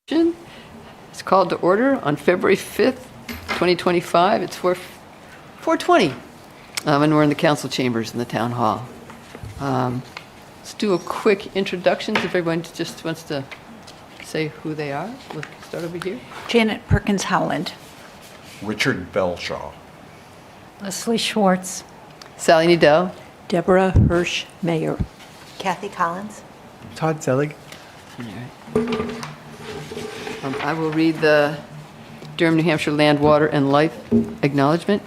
It's called to order on February 5th, 2025. It's 4:20, and we're in the council chambers in the town hall. Let's do a quick introduction if everyone just wants to say who they are. We'll start over here. Janet Perkins Howland. Richard Belshaw. Leslie Schwartz. Sally Needell. Deborah Hirsch Mayer. Kathy Collins. Todd Zelig. I will read the Durham, New Hampshire Land, Water, and Life Acknowledgement.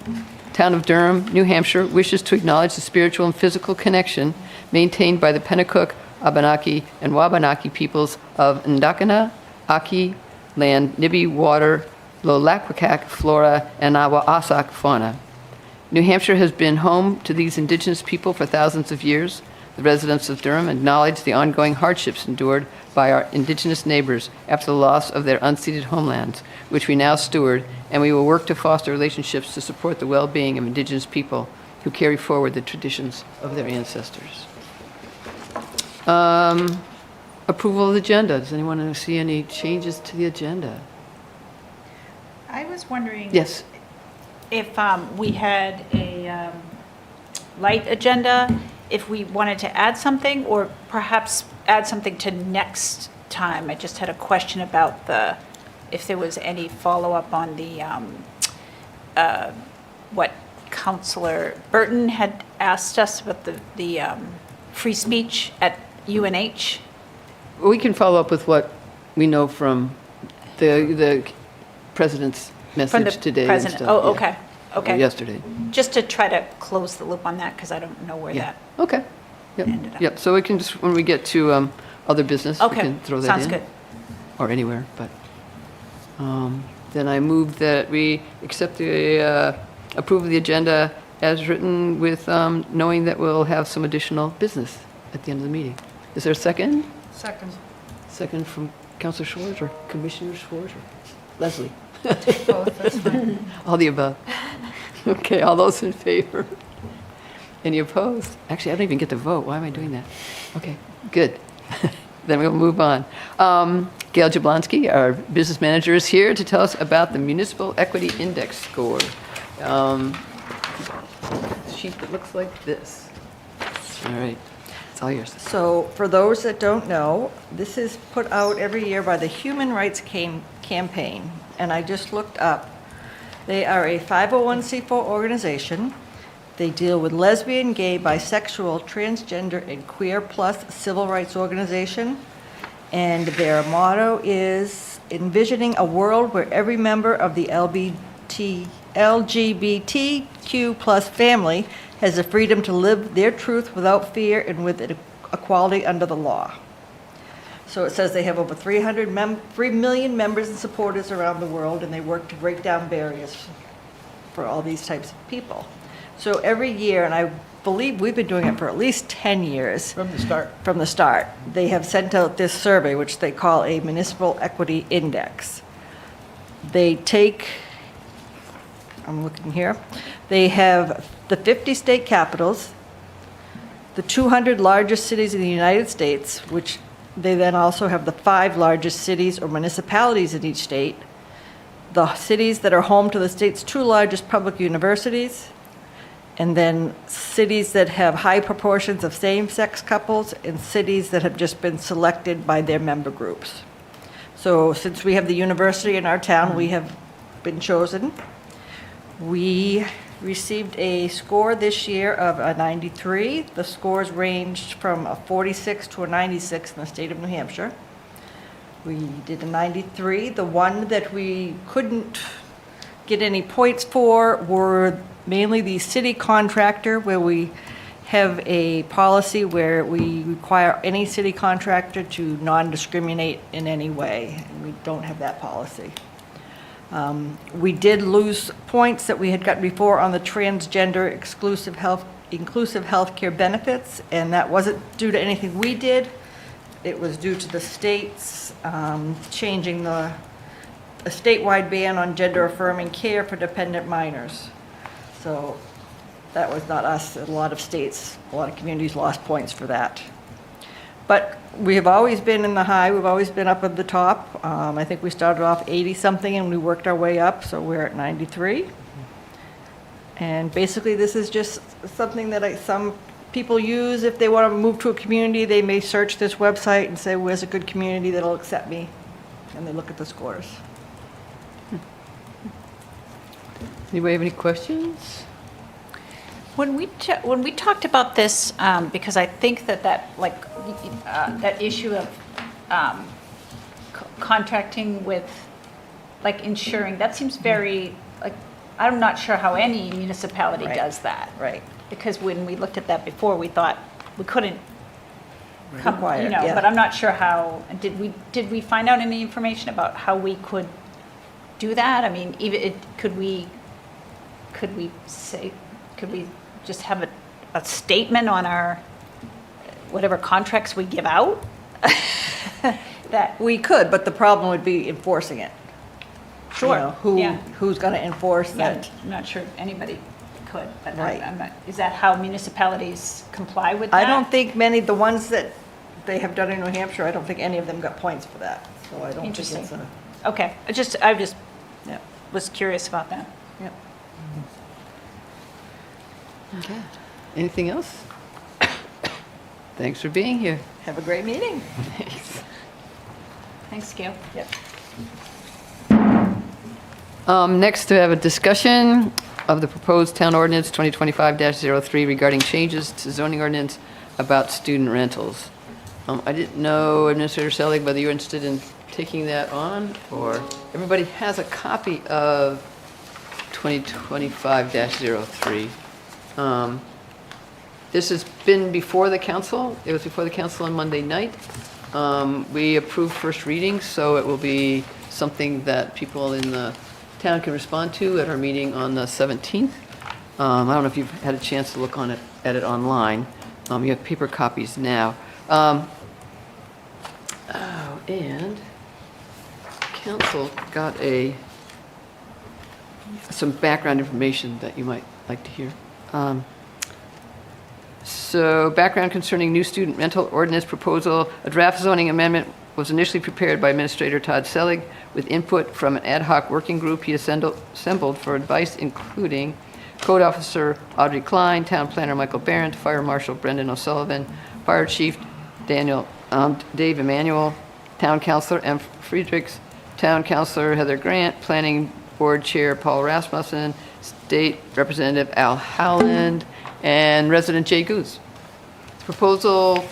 Town of Durham, New Hampshire wishes to acknowledge the spiritual and physical connection maintained by the Pennacook, Abenaki, and Wabanaki peoples of Ndakana, Aki, Land, Nibi, Water, Lolakwakak, Flora, and Awasak fauna. New Hampshire has been home to these indigenous people for thousands of years. The residents of Durham acknowledge the ongoing hardships endured by our indigenous neighbors after the loss of their unceded homelands, which we now steward, and we will work to foster relationships to support the well-being of indigenous people who carry forward the traditions of their ancestors. Approval of the agenda. Does anyone see any changes to the agenda? I was wondering Yes. if we had a light agenda, if we wanted to add something, or perhaps add something to next time. I just had a question about if there was any follow-up on the, what Councillor Burton had asked us about the free speech at UNH. We can follow up with what we know from the president's From the message today. and president. stuff, Oh, yeah. okay, okay. Or yesterday. Just to try to close the loop on that, because I don't know where Yeah. that Okay. Yep. ended up. Yep. So we can just, when we get to other business, we Okay, can throw that in. sounds good. Or anywhere, but. Then I move that we accept the, approve of the agenda as written with knowing that we'll have some additional business at the end of the meeting. Is there a second? Second. Second from Councilor Schwartz or Commissioner Schwartz or Leslie? Both, that's fine. All the above. Okay, all those in favor? Any opposed? Actually, I don't even get to vote. Why am I doing that? Okay, good. Then we'll move on. Gail Jablonski, our business manager, is here to tell us about the Municipal Equity Index score. Sheet that looks like this. All right, it's all yours. So for those that don't know, this is put out every year by the Human Rights Campaign. And I just looked up. They are a 501c4 organization. They deal with lesbian, gay, bisexual, transgender, and queer plus civil rights organization. And their motto is envisioning a world where every member of the LGBTQ plus family has the freedom to live their truth without fear and with equality under the law. So it says they have over 3 million members and supporters around the world, and they work to break down barriers for all these types of people. So every year, and I believe we've been doing it for at least 10 years. From the start. From the start, they have sent out this survey, which they call a Municipal Equity Index. They take, I'm looking here, they have the 50 state capitals, the 200 largest cities in the United States, which they then also have the 5 largest cities or municipalities in each state, the cities that are home to the state's 2 largest public universities, and then cities that have high proportions of same-sex couples, and cities that have just been selected by their member groups. So since we have the university in our town, we have been chosen. We received a score this year of a 93. The scores ranged from a 46 to a 96 in the state of New Hampshire. We did a 93. The one that we couldn't get any points for were mainly the city contractor, where we have a policy where we require any city contractor to non-discriminate in any way, and we don't have that policy. We did lose points that we had got before on the transgender inclusive healthcare benefits, and that wasn't due to anything we did. It was due to the states changing a statewide ban on gender-affirming care for dependent minors. So that was not us. A lot of states, a lot of communities lost points for that. But we have always been in the high, we've always been up at the top. I think we started off 80-something and we worked our way up, so we're at 93. And basically, this is just something that some people use if they want to move to a community. They may search this website and say, where's a good community that'll accept me? And they look at the scores. Anybody have any questions? When we talked about this, because I think that issue of contracting with, like, insuring, that seems very, like, I'm not sure how any municipality Right. does that. Right. Because when we looked at that before, we thought we couldn't come, Require, you know, yeah. but I'm not sure how, did we find out any information about how we could do that? I mean, could we just have a statement on our, whatever contracts we give out? That, We could, but the problem would be enforcing it. You sure, know, yeah. Who's going to enforce Yeah, that? I'm not sure anybody could, but Right. I'm not, is that how municipalities comply with that? I don't think the ones that they have done in New Hampshire, I don't think any of them got points for that. So I don't think it's Interesting. a, Okay, I just yeah, was curious about that. yeah. Okay. Anything else? Thanks for being here. Have a great meeting. Thanks, Gail. Yep. Next, to have a discussion of the proposed town ordinance 2025-03 regarding changes to zoning ordinance about student rentals. I didn't know, Administrator Selig, whether you're interested in taking that on, or everybody has a copy of 2025-03. This has been before the council. It was before the council on Monday night. We approved first reading, so it will be something that people in the town can respond to at our meeting on the 17th. I don't know if you've had a chance to look at it online. You have paper copies now. And council got some background information that you might like to hear. So background concerning new student rental ordinance proposal. A draft zoning amendment was initially prepared by Administrator Todd Selig with input from an ad hoc working group he assembled for advice, including Code Officer Audrey Klein, Town Planner Michael Barron, Fire Marshal Brendan O'Sullivan, Fire Chief Dave Emanuel, Town Councilor M. Friedrichs, Town Councilor Heather Grant, Planning Board Chair Paul Rasmussen, State Representative Al Howland, and resident Jay Goose. The proposal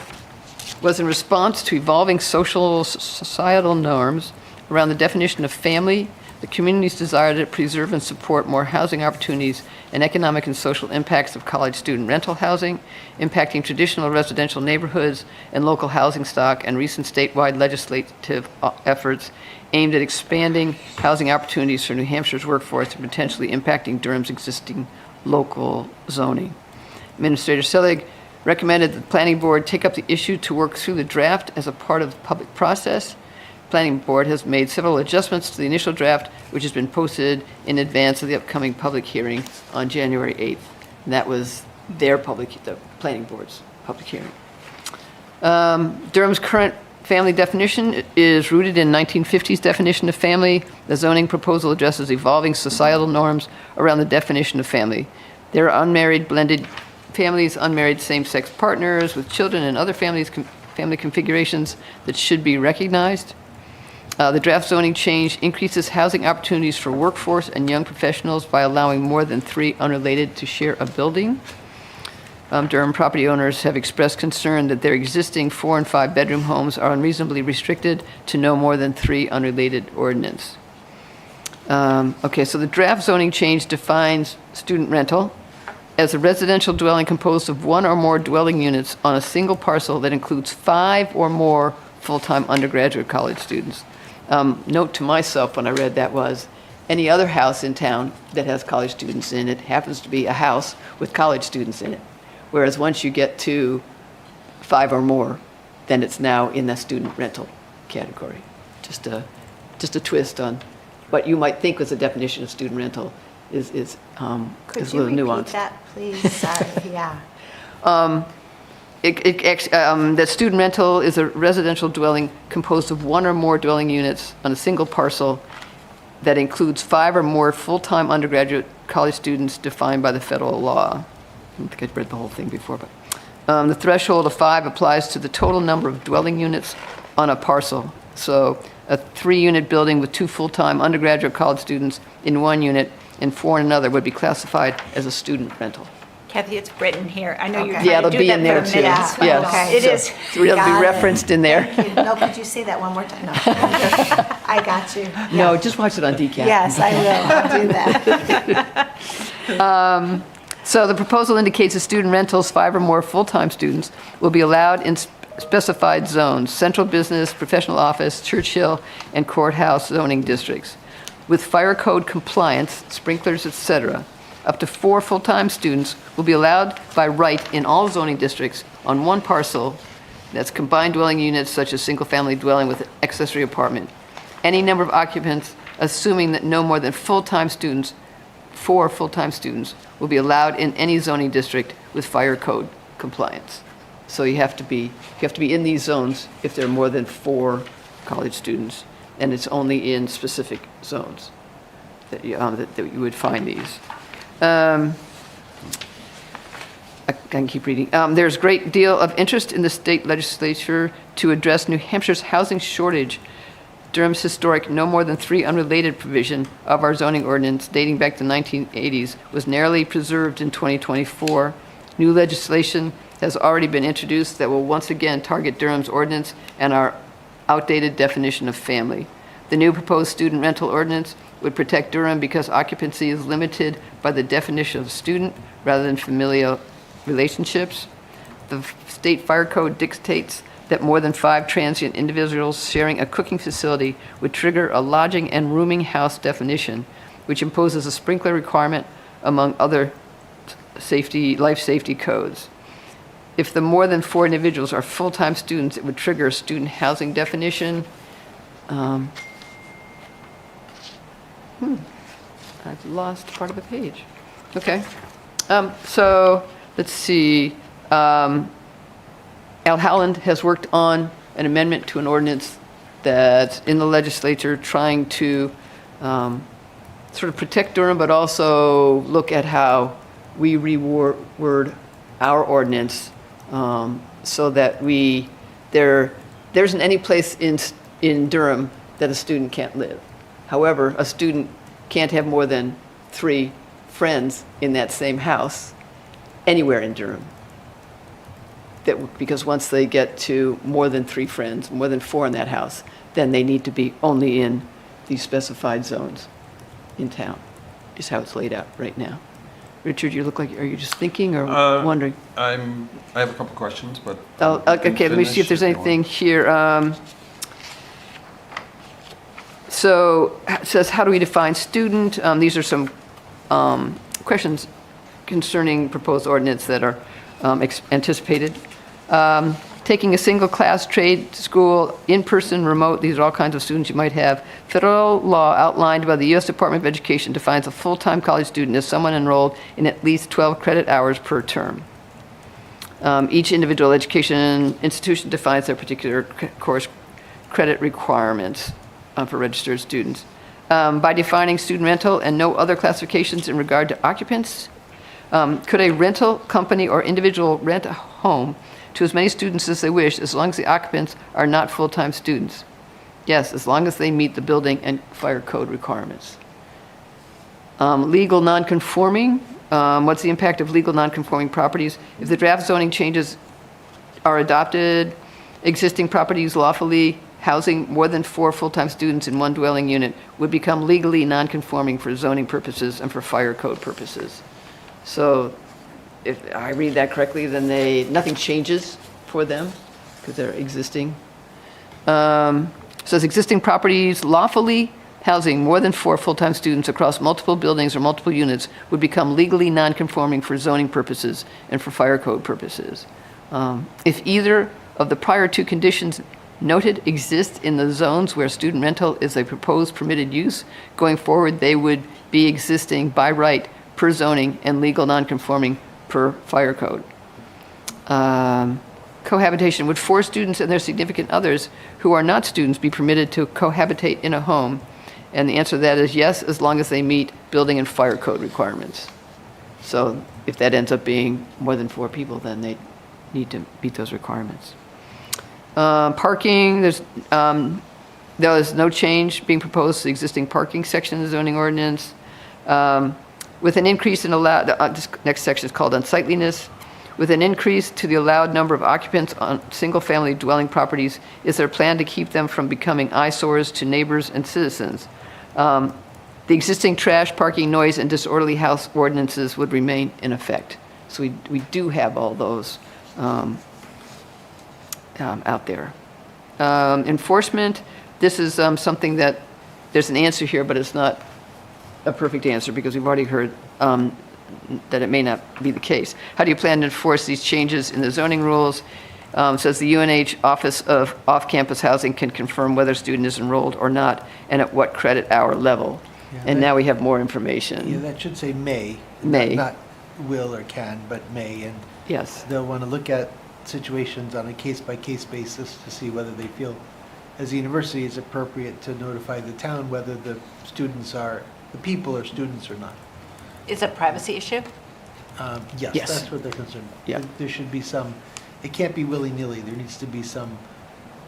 was in response to evolving societal norms around the definition of family, the community's desire to preserve and support more housing opportunities, and economic and social impacts of college student rental housing, impacting traditional residential neighborhoods and local housing stock, and recent statewide legislative efforts aimed at expanding housing opportunities for New Hampshire's workforce and potentially impacting Durham's existing local zoning. Administrator Selig recommended that the planning board take up the issue to work through the draft as a part of the public process. Planning board has made several adjustments to the initial draft, which has been posted in advance of the upcoming public hearing on January 8th. And that was the planning board's public hearing. Durham's current family definition is rooted in 1950s definition of family. The zoning proposal addresses evolving societal norms around the definition of family. There are unmarried blended families, unmarried same-sex partners with children, and other family configurations that should be recognized. The draft zoning change increases housing opportunities for workforce and young professionals by allowing more than 3 unrelated to share a building. Durham property owners have expressed concern that their existing 4- and 5-bedroom homes are unreasonably restricted to no more than 3 unrelated ordinance. Okay, so the draft zoning change defines student rental as a residential dwelling composed of 1 or more dwelling units on a single parcel that includes 5 or more full-time undergraduate college students. Note to myself when I read that was, any other house in town that has college students in it happens to be a house with college students in it. Whereas once you get to 5 or more, then it's now in the student rental category. Just a twist on what you might think was the definition of student rental is a little nuanced. Could you repeat that, please? Sorry, yeah. that student rental is a residential dwelling composed of one or more dwelling units on a single parcel that includes 5 or more full-time undergraduate college students defined by the federal law. I don't think I've read the whole thing before, but the threshold of 5 applies to the total number of dwelling units on a parcel. So a 3-unit building with 2 full-time undergraduate college students in one unit and 4 in another would be classified as a student rental. Kathy, it's written here. I know you're Okay. Yeah, trying it'll to do be that in there for a too. minute. Yes. Okay. It is. So it'll Got be it. referenced in there. Thank you. No, could you say that one more time? No. I got you. No, just watch it on DCAT. Yes, I will. I'll do that. So the proposal indicates that student rentals, 5 or more full-time students, will be allowed in specified zones: central business, professional office, Churchill, and courthouse zoning districts. With fire code compliance, sprinklers, etc., up to 4 full-time students will be allowed by right in all zoning districts on one parcel that's combined dwelling units such as single-family dwelling with accessory apartment. Any number of occupants, assuming that no more than full-time students, 4 full-time students, will be allowed in any zoning district with fire code compliance. So you have to be in these zones if there are more than 4 college students, and it's only in specific zones that you would find these. I can keep reading. There's a great deal of interest in the state legislature to address New Hampshire's housing shortage. Durham's historic no more than 3 unrelated provision of our zoning ordinance dating back to the 1980s was narrowly preserved in 2024. New legislation has already been introduced that will once again target Durham's ordinance and our outdated definition of family. The new proposed student rental ordinance would protect Durham because occupancy is limited by the definition of student rather than familial relationships. The state fire code dictates that more than 5 transient individuals sharing a cooking facility would trigger a lodging and rooming house definition, which imposes a sprinkler requirement among other life safety codes. If the more than 4 individuals are full-time students, it would trigger a student housing definition. I've lost part of the page. Okay. So let's see. Al Howland has worked on an amendment to an ordinance that's in the legislature trying to sort of protect Durham, but also look at how we reword our ordinance so that there isn't any place in Durham that a student can't live. However, a student can't have more than 3 friends in that same house anywhere in Durham. Because once they get to more than 3 friends, more than 4 in that house, then they need to be only in these specified zones in town, is how it's laid out right now. Richard, you look like, are you just thinking or wondering? I have a couple questions, but. Okay, let me see if there's anything here. So it says, how do we define student? These are some questions concerning proposed ordinance that are anticipated. Taking a single class, trade school, in-person, remote, these are all kinds of students you might have. Federal law outlined by the U.S. Department of Education defines a full-time college student as someone enrolled in at least 12 credit hours per term. Each individual education institution defines their particular course credit requirements for registered students. By defining student rental and no other classifications in regard to occupants, could a rental company or individual rent a home to as many students as they wish, as long as the occupants are not full-time students? Yes, as long as they meet the building and fire code requirements. Legal nonconforming. What's the impact of legal nonconforming properties? If the draft zoning changes are adopted, existing properties lawfully housing more than 4 full-time students in one dwelling unit would become legally nonconforming for zoning purposes and for fire code purposes. So if I read that correctly, then nothing changes for them because they're existing. Says existing properties lawfully housing more than 4 full-time students across multiple buildings or multiple units would become legally non-conforming for zoning purposes and for fire code purposes. If either of the prior 2 conditions noted exist in the zones where student rental is a proposed permitted use, going forward they would be existing by right per zoning and legal non-conforming per fire code. cohabitation, would 4 students and their significant others who are not students be permitted to cohabitate in a home? And the answer to that is yes, as long as they meet building and fire code requirements. So if that ends up being more than 4 people, then they need to meet those requirements. Parking, there is no change being proposed to the existing parking section of the zoning ordinance. With an increase in allowed, this next section is called unsightliness. With an increase to the allowed number of occupants on single-family dwelling properties, is there a plan to keep them from becoming eyesores to neighbors and citizens? The existing trash, parking, noise, and disorderly house ordinances would remain in effect. So we do have all those out there. Enforcement, this is something that, there's an answer here, but it's not a perfect answer because we've already heard that it may not be the case. How do you plan to enforce these changes in the zoning rules? Says the UNH Office of Off-Campus Housing can confirm whether a student is enrolled or not and at what credit hour level. Yeah, And that- now we have more Yeah, information. that should say may. May. Not will or can, but may. And Yes, they'll want to look at situations on a case-by-case basis to see whether they feel, as a university, it's appropriate to notify the town whether the students are, the people are students or not. Is it a privacy issue? Yes, Yes. that's what they're concerned about. Yeah. There should be some, it can't be willy-nilly. There needs to be some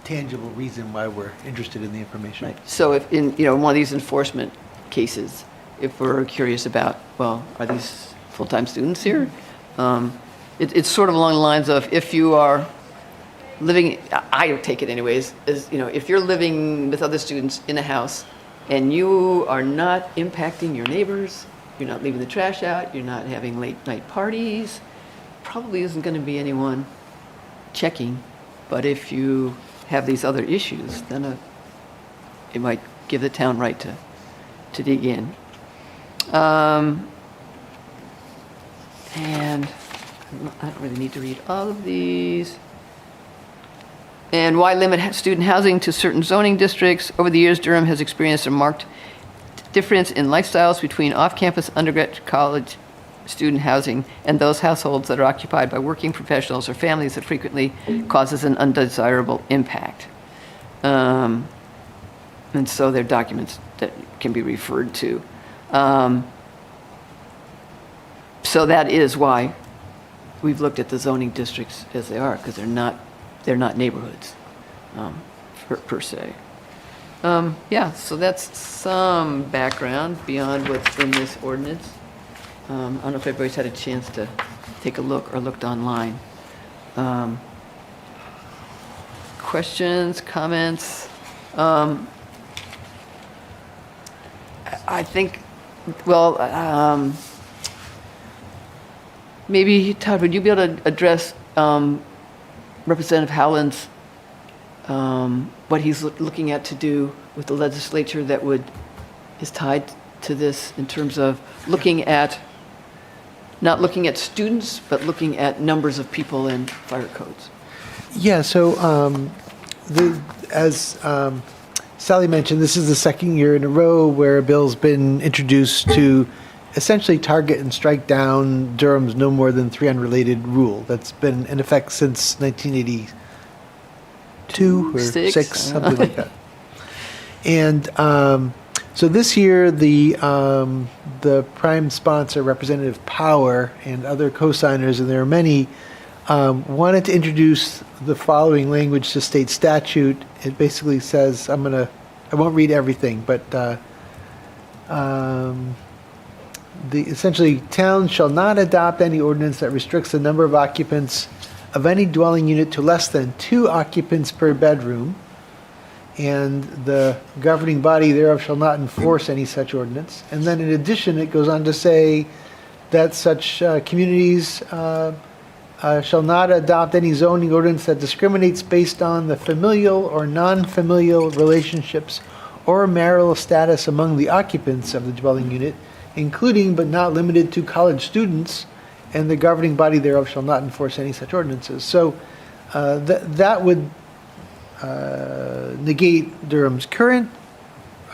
tangible reason why we're interested in the information. right. So if in, one of these enforcement cases, if we're curious about, well, are these full-time students here? It's sort of along the lines of if you are living, I take it anyways, is, if you're living with other students in a house and you are not impacting your neighbors, you're not leaving the trash out, you're not having late night parties, probably isn't going to be anyone checking. But if you have these other issues, then it might give the town right to dig in. And I don't really need to read all of these. And why limit student housing to certain zoning districts? Over the years, Durham has experienced a marked difference in lifestyles between off-campus undergraduate college student housing and those households that are occupied by working professionals or families that frequently causes an undesirable impact. And so there are documents that can be referred to. So that is why we've looked at the zoning districts as they are, because they're not neighborhoods per se. Yeah, so that's some background beyond what's in this ordinance. I don't know if everybody's had a chance to take a look or looked online. Questions, comments? I think, well, maybe, Todd, would you be able to address Representative Howland's, what he's looking at to do with the legislature that is tied to this in terms of not looking at students, but looking at numbers of people in fire codes? Yeah, so as Sally mentioned, this is the second year in a row where a bill's been introduced to essentially target and strike down Durham's no more than 3 unrelated rule. That's been in effect since 1982 or Six? 6, something like that. And so this year, the prime sponsor, Representative Power, and other co-signers, and there are many, wanted to introduce the following language to state statute. It basically says, I won't read everything, but essentially, towns shall not adopt any ordinance that restricts the number of occupants of any dwelling unit to less than 2 occupants per bedroom, and the governing body thereof shall not enforce any such ordinance. And then in addition, it goes on to say that such communities shall not adopt any zoning ordinance that discriminates based on the familial or non-familial relationships or marital status among the occupants of the dwelling unit, including but not limited to college students, and the governing body thereof shall not enforce any such ordinances. So that would negate Durham's current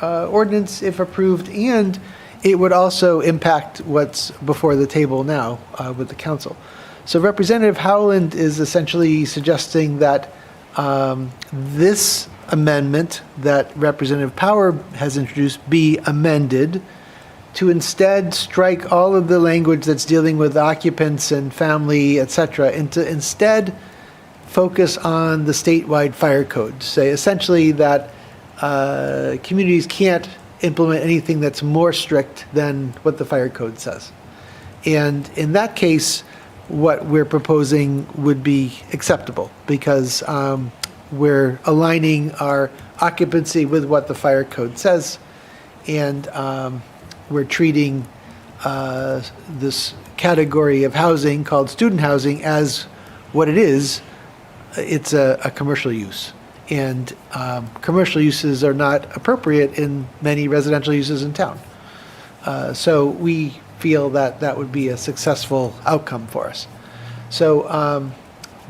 ordinance if approved, and it would also impact what's before the table now with the council. So Representative Howland is essentially suggesting that this amendment that Representative Power has introduced be amended to instead strike all of the language that's dealing with occupants and family, et cetera, and to instead focus on the statewide fire code. Say essentially that communities can't implement anything that's more strict than what the fire code says. And in that case, what we're proposing would be acceptable because we're aligning our occupancy with what the fire code says, and we're treating this category of housing called student housing as what it is. It's a commercial use. And commercial uses are not appropriate in many residential uses in town. So we feel that that would be a successful outcome for us. So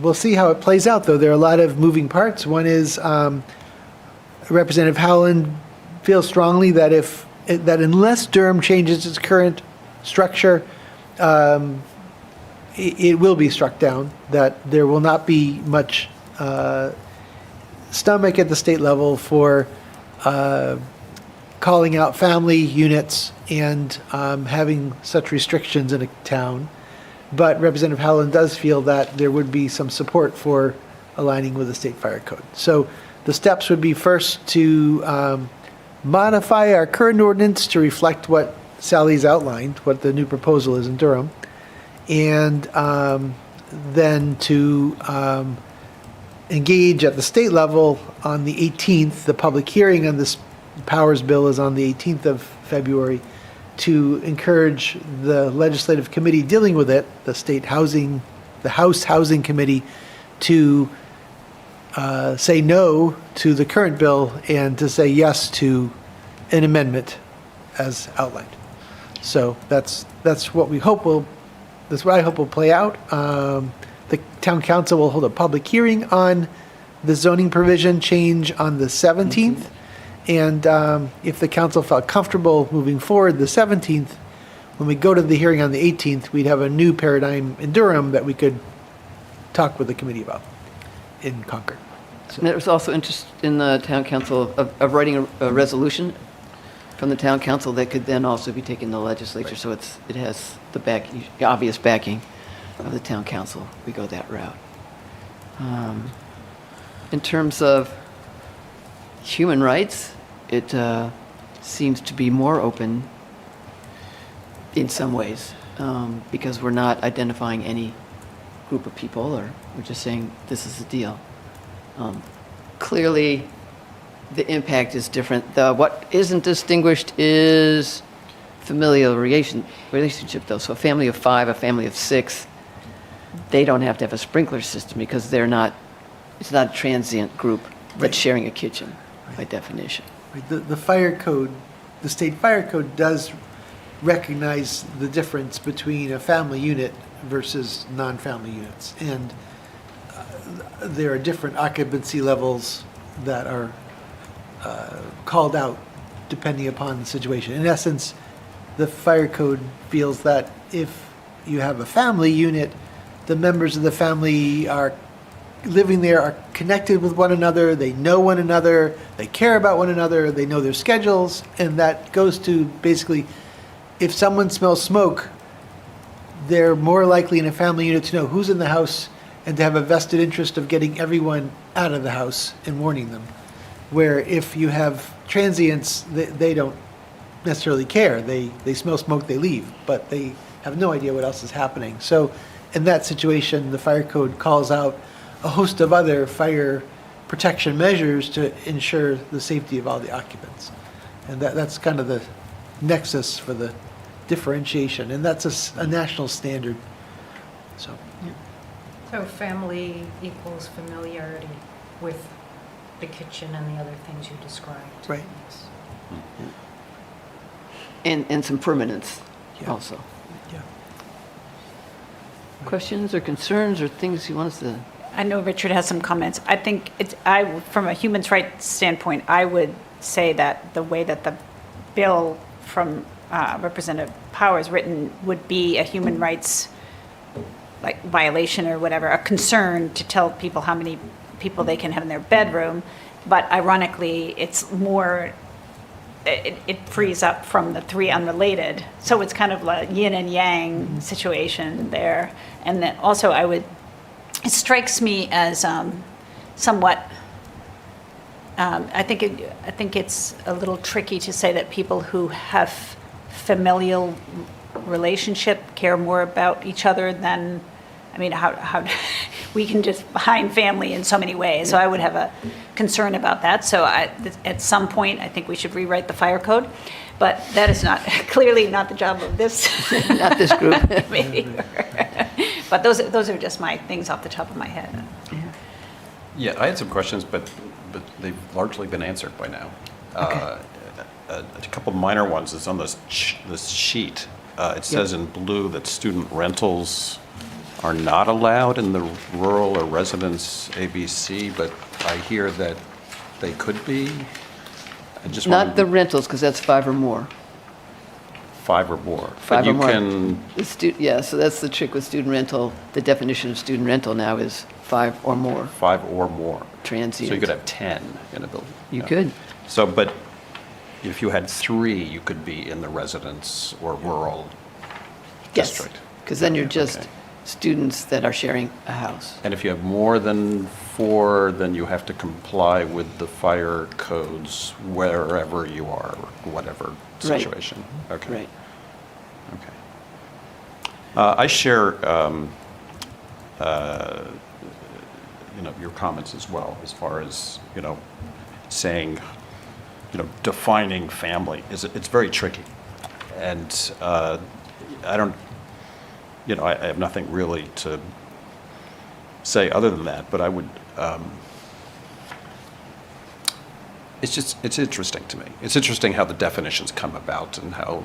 we'll see how it plays out, though. There are a lot of moving parts. One is Representative Howland feels strongly that that unless Durham changes its current structure, it will be struck down, that there will not be much stomach at the state level for calling out family units and having such restrictions in a town. But Representative Howland does feel that there would be some support for aligning with the state fire code. So the steps would be first to modify our current ordinance to reflect what Sally's outlined, what the new proposal is in Durham, and then to engage at the state level on the 18th. The public hearing on this Powers bill is on the 18th of February, to encourage the legislative committee dealing with it, the House Housing Committee, to say no to the current bill and to say yes to an amendment as outlined. So that's what we hope that's what I hope will play out. The town council will hold a public hearing on the zoning provision change on the 17th. And if the council felt comfortable moving forward the 17th, when we go to the hearing on the 18th, we'd have a new paradigm in Durham that we could talk with the committee about in Concord. And there was also interest in the town council of writing a resolution from the town council that could then also be taken to the legislature. So it has the obvious backing of the town council. We go that route. In terms of human rights, it seems to be more open in some ways because we're not identifying any group of people, or we're just saying this is the deal. Clearly, the impact is different. What isn't distinguished is familial relationship, though. So a family of 5, a family of 6, they don't have to have a sprinkler system because it's not a transient group that's sharing a kitchen by definition. The fire code, the state fire code does recognize the difference between a family unit versus non-family units. And there are different occupancy levels that are called out depending upon the situation. In essence, the fire code feels that if you have a family unit, the members of the family are living there are connected with one another, they know one another, they care about one another, they know their schedules, and that goes to basically, if someone smells smoke, they're more likely in a family unit to know who's in the house and to have a vested interest of getting everyone out of the house and warning them. Where if you have transients, they don't necessarily care. They smell smoke, they leave, but they have no idea what else is happening. So in that situation, the fire code calls out a host of other fire protection measures to ensure the safety of all the occupants. And that's kind of the nexus for the differentiation, and that's a national standard. So, yeah. So family equals familiarity with the kitchen and the other things you described. Right. Yes. And some permanence Yeah. also. Yeah. Questions or concerns or things you want us to? I know Richard has some comments. I think from a human rights standpoint, I would say that the way that the bill from Representative Powers written would be a human rights like violation or whatever, a concern to tell people how many people they can have in their bedroom. But ironically, it's more, it frees up from the 3 unrelated. So it's kind of like yin and yang situation there. And then also it strikes me as somewhat, I think it's a little tricky to say that people who have familial relationship care more about each other than, I mean, how we can just define family in so many ways. So I would have a concern about that. So at some point, I think we should rewrite the fire code. But that is not, clearly not the job of this. Not this group. Maybe. But those are just my things off the top of my head. Yeah, I had some questions, but they've largely been answered by now. Okay. A couple minor ones is on this sheet. It says in blue that student rentals are not allowed in the rural or residence ABC, but I hear that they could be. I just Not wanted the rentals, because that's 5 or more. 5 or more. 5 But or you more. can, Yeah, so that's the trick with student rental. The definition of student rental now is 5 or more 5 or more. transient. So you could have 10 in a building. You Yeah. could. So, but if you had 3, you could be in the residence or rural Yes, district. because then you're just Okay. students that are sharing a house. And if you have more than 4, then you have to comply with the fire codes wherever you are, whatever Right. situation. Okay. Right. Okay. I share, your comments as well, as far as, saying, defining family. It's very tricky. And I don't, I have nothing really to say other than that, but I would, it's interesting to me. It's interesting how the definitions come about and how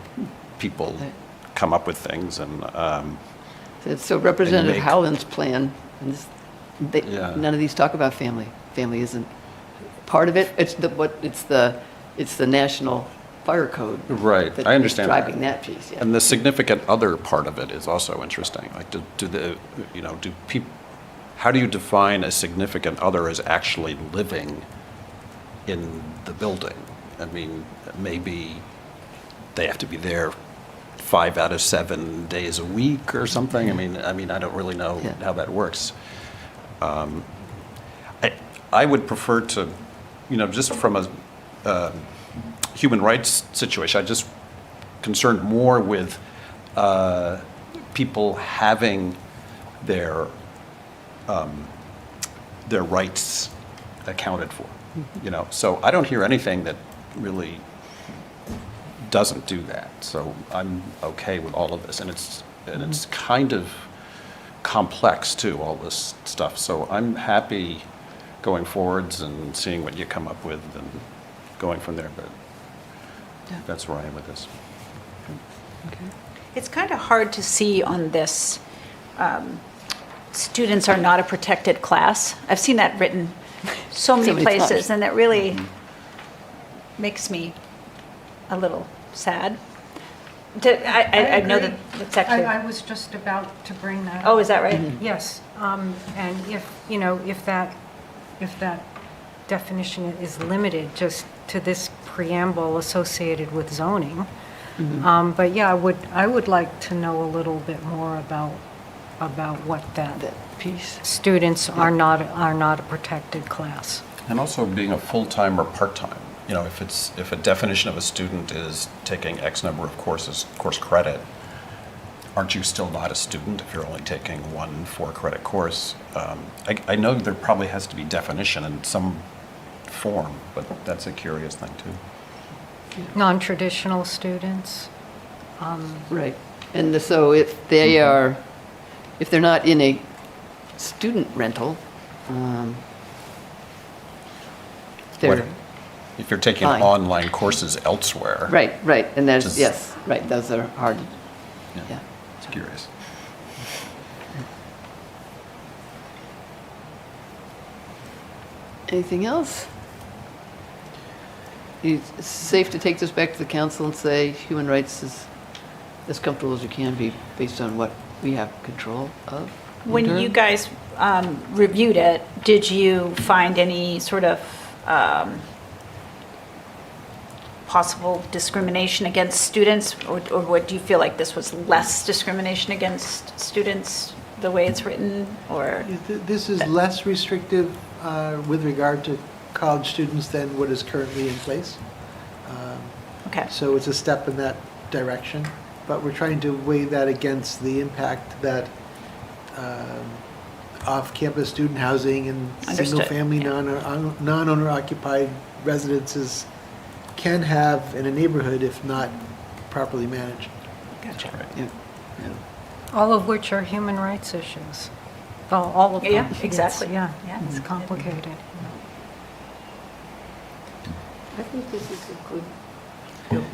people come up with things, and So Representative make- Howland's plan, and Yeah. none of these talk about family. Family isn't part of it. It's the national fire code. Right, that I is understand that. driving that piece, yeah. and the significant other part of it is also interesting. Like, how do you define a significant other as actually living in the building? I mean, maybe they have to be there 5 out of 7 days a week or something. I mean, I don't really know Yeah. how that works. I would prefer to, just from a human rights situation, I'm just concerned more with people having their rights accounted for. So I don't hear anything that really doesn't do that. So I'm okay with all of this, and it's kind of complex too, all this stuff. So I'm happy going forwards and seeing what you come up with and going from there. But that's where I am with this. It's kind of hard to see on this, students are not a protected class. I've seen that written so many many places, times. and it really makes me a little sad. I know that it's actually, I was just about to bring that up. oh, is that right? Yes, and if that definition is limited just to this preamble associated with zoning. But yeah, I would like to know a little bit more about what that That piece. students are not a protected class. And also being a full-time or part-time. If a definition of a student is taking X number of course credit, aren't you still not a student if you're only taking one 4-credit course? I know there probably has to be definition in some form, but that's a curious thing too. Non-traditional students, Right. And so if they're not in a student rental, they're, If you're taking Fine. online courses elsewhere. right, and there's, Just- yes, right, those are hard, Yeah, yeah. it's curious. Anything else? It's safe to take this back to the council and say human rights is as comfortable as you can be based on what we have control of. in When Durham. you guys reviewed it, did you find any sort of possible discrimination against students? Or what, do you feel like this was less discrimination against students, the way it's written, or? This is less restrictive with regard to college students than what is currently in place. Okay, So it's a step in that direction, but we're trying to weigh that against the impact that off-campus student housing and Understood, single-family yeah. non-owner occupied residences can have in a neighborhood if not properly managed. gotcha. Yeah. All of which are human rights issues. All of them. Yeah, It's- exactly. Yeah, Yeah. it's complicated. I think this is a good,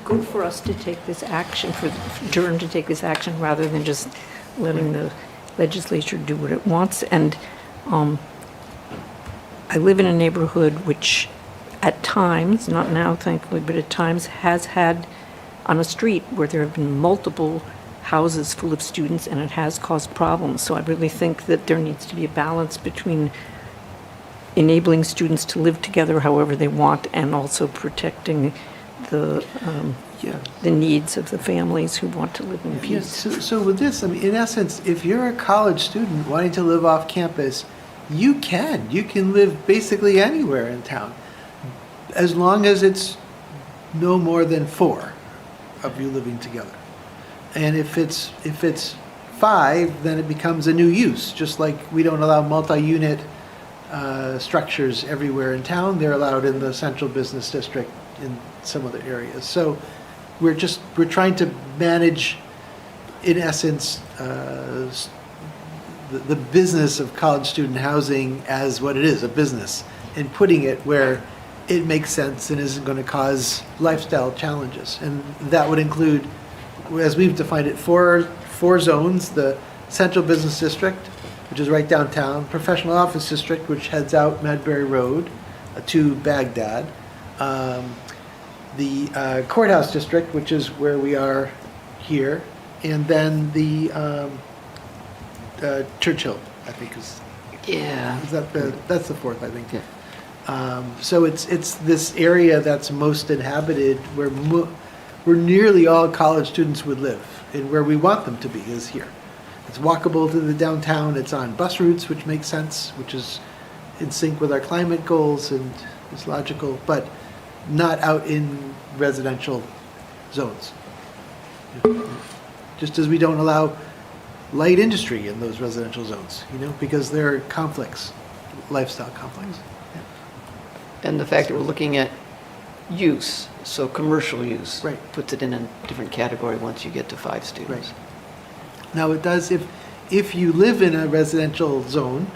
good for us to take this action, for Durham to take this action, rather than just letting the legislature do what it wants. And I live in a neighborhood which, at times, not now thankfully, but at times has had, on a street where there have been multiple houses full of students, and it has caused problems. So I really think that there needs to be a balance between enabling students to live together however they want, and also protecting the needs of the families who want to live in Yes, peace. so with this, I mean, in essence, if you're a college student wanting to live off campus, you can live basically anywhere in town, as long as it's no more than 4 of you living together. And if it's 5, then it becomes a new use, just like we don't allow multi-unit structures everywhere in town. They're allowed in the central business district in some other areas. So we're trying to manage, in essence, the business of college student housing as what it is, a business, and putting it where it makes sense and isn't going to cause lifestyle challenges. And that would include, as we've defined it, four zones: the central business district, which is right downtown; professional office district, which heads out Madbury Road to Baghdad; the courthouse district, which is where we are here; and then the Churchill, I think is Yeah. that's the fourth, I think. Yeah. So it's this area that's most inhabited, where nearly all college students would live, and where we want them to be is here. It's walkable to the downtown, it's on bus routes, which makes sense, which is in sync with our climate goals and is logical, but not out in residential zones. Just as we don't allow light industry in those residential zones, because there are conflicts, lifestyle conflicts. And the fact that we're looking at use, so commercial use. Right. Puts it in a different category once you get to 5 students. Right. Now, it does, if you live in a residential zone,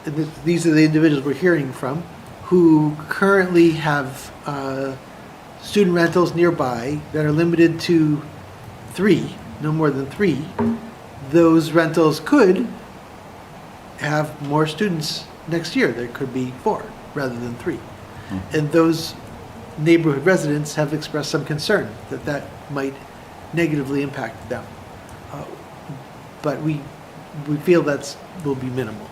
and these are the individuals we're hearing from, who currently have student rentals nearby that are limited to 3, no more than 3, those rentals could have more students next year. There could be 4 rather than 3. And those neighborhood residents have expressed some concern that might negatively impact them. But we feel will be minimal,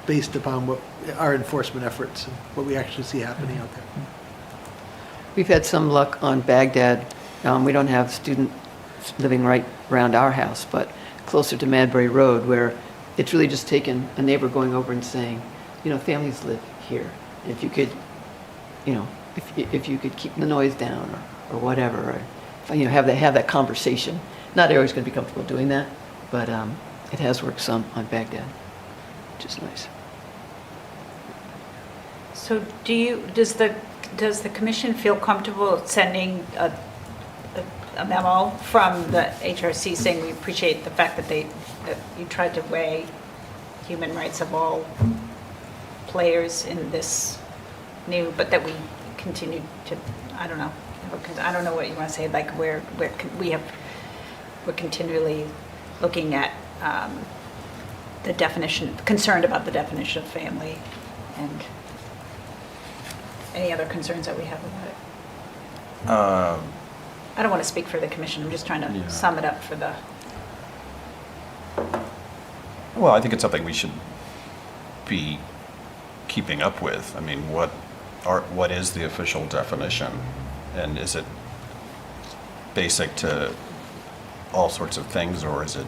based upon what our enforcement efforts and what we actually see happening out there. We've had some luck on Baghdad. We don't have students living right around our house, but closer to Madbury Road, where it's really just taken a neighbor going over and saying, families live here. If you could, if you could keep the noise down or whatever, or, have that conversation. Not everybody's going to be comfortable doing that, but it has worked some on Baghdad, which is nice. So does the commission feel comfortable sending a memo from the HRC saying we appreciate the fact that you tried to weigh human rights of all players in this but that we continue to, I don't know what you want to say, like we're continually looking at the definition, concerned about the definition of family, and any other concerns that we have about it? I don't want to speak for the commission, I'm just trying to Yeah. sum it up for the Well, I think it's something we should be keeping up with. I mean, what is the official definition? And is it basic to all sorts of things, or is it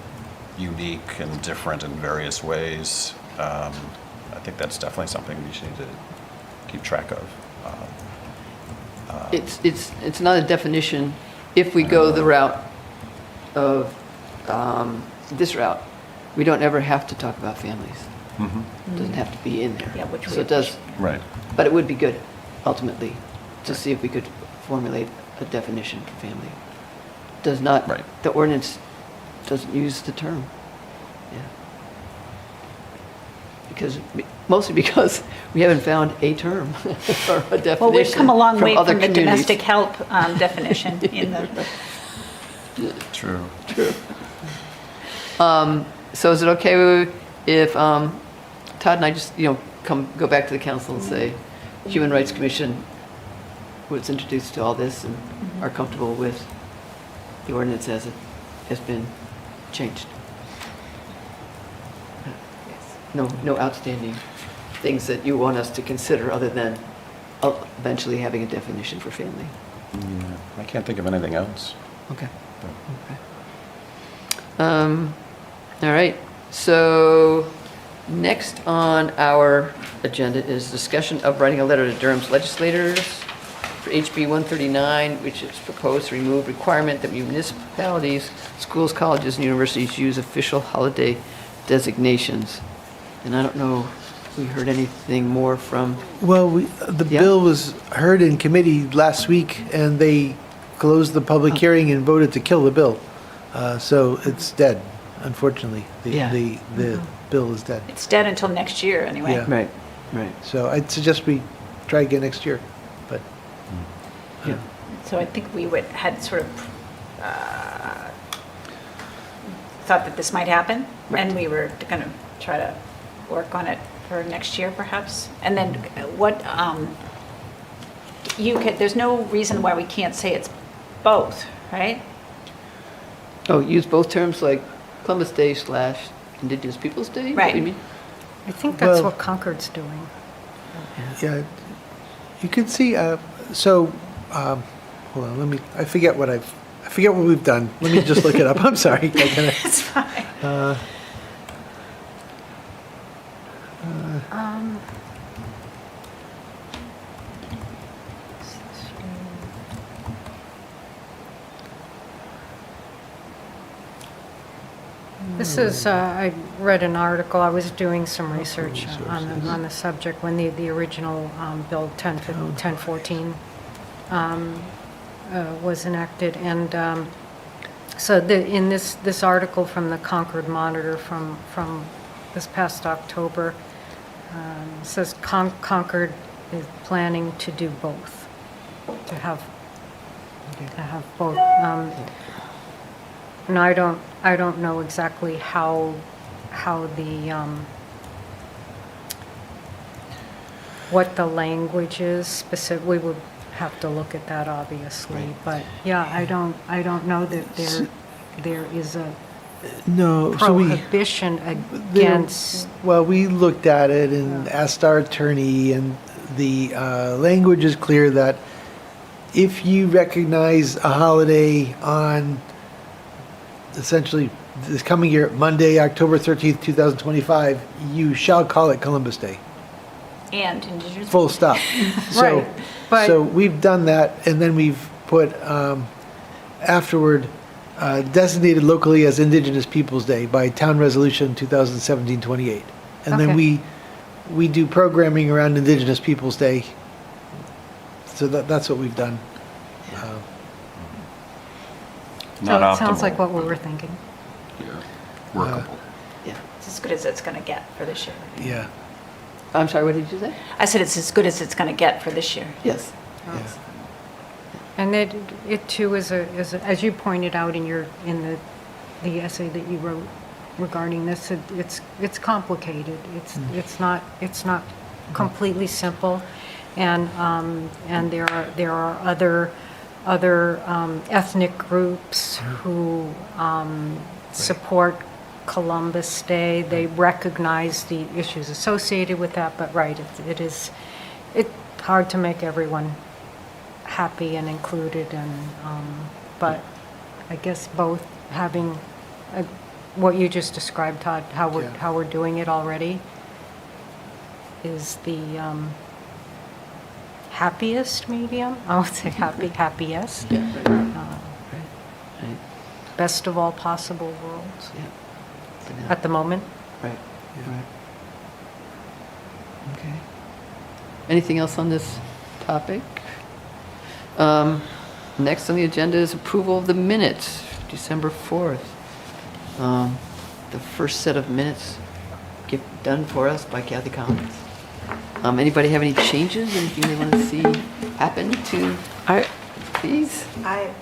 unique and different in various ways? I think that's definitely something we should need to keep track of. It's not a definition if we go the route of this route. We don't ever have to talk about families. It doesn't have to be in there. Yeah, which we So it does, Right. but it would be good ultimately to see if we could formulate a definition for family. Does not, Right. the ordinance doesn't use the term. Yeah. Mostly because we haven't found a term or a definition. Well, we've come a long way other from the communities. domestic help definition in the, True. So is it okay if Todd and I just, go back to the council and say, Human Rights Commission was introduced to all this and are comfortable with the ordinance as it has been changed? No outstanding things that you want us to consider other than eventually having a definition for family? Yeah, I can't think of anything else. Okay. All right, so next on our agenda is discussion of writing a letter to Durham's legislators for HB 139, which is proposed to remove requirement that municipalities, schools, colleges, and universities use official holiday designations. And I don't know if we heard anything more from, Well, the Yeah. bill was heard in committee last week, and they closed the public hearing and voted to kill the bill. So it's dead, unfortunately. Yeah. The bill is dead. it's dead until next year, anyway. Yeah. right. So I'd suggest we try again next year, but. Yeah. So I think we had sort of thought that this might happen, and we were going to try to work on it for next year, perhaps. And then what, there's no reason why we can't say it's both, right? Oh, use both terms like Columbus Day / Indigenous Peoples' Day? Is that what Right. you mean? I think that's Well- what Concord's doing. Yeah, you can see, hold on, I forget what we've done. Let me just look it up, I'm sorry. It's fine. This is, I read an article, I was doing some research on the subject when the original Bill 1014 was enacted. And so in this article from the Concord Monitor from this past October, says Concord is planning to do both, to have both. And I don't know exactly how the, what the language is specific. We would have to look at that, obviously. But yeah, I don't know that there is a No, so we, prohibition against. well, we looked at it and asked our attorney, and the language is clear that if you recognize a holiday on essentially this coming year, Monday, October 13th, 2025, you shall call it Columbus Day. And Indigenous. Full stop. So, Right, but- so we've done that, and then we've put afterward designated locally as Indigenous Peoples' Day by Town Resolution 2017-28. And then Okay. we do programming around Indigenous Peoples' Day. So that's what we've done. So Not it sounds optimal. like what we were thinking. Yeah, workable. Yeah. It's as good as it's going to get for this year. Yeah. I'm sorry, what did you say? I said it's as good as it's going to get for this year. Yes. And that it too is as you pointed out in the essay that you wrote regarding this, it's complicated. It's not completely simple, and there are other ethnic groups who support Columbus Day. They recognize the issues associated with that, but right, it's hard to make everyone happy and included, and, but I guess both having what you just described, Todd, how we're doing it already is the happiest medium. I would say happiest. Right. Best of all possible worlds Yeah. at the moment. Right. Right. Okay. Anything else on this topic? Next on the agenda is approval of the minutes, December 4th. The first set of minutes done for us by Kathy Collins. Anybody have any changes, anything they want to see happen to these? I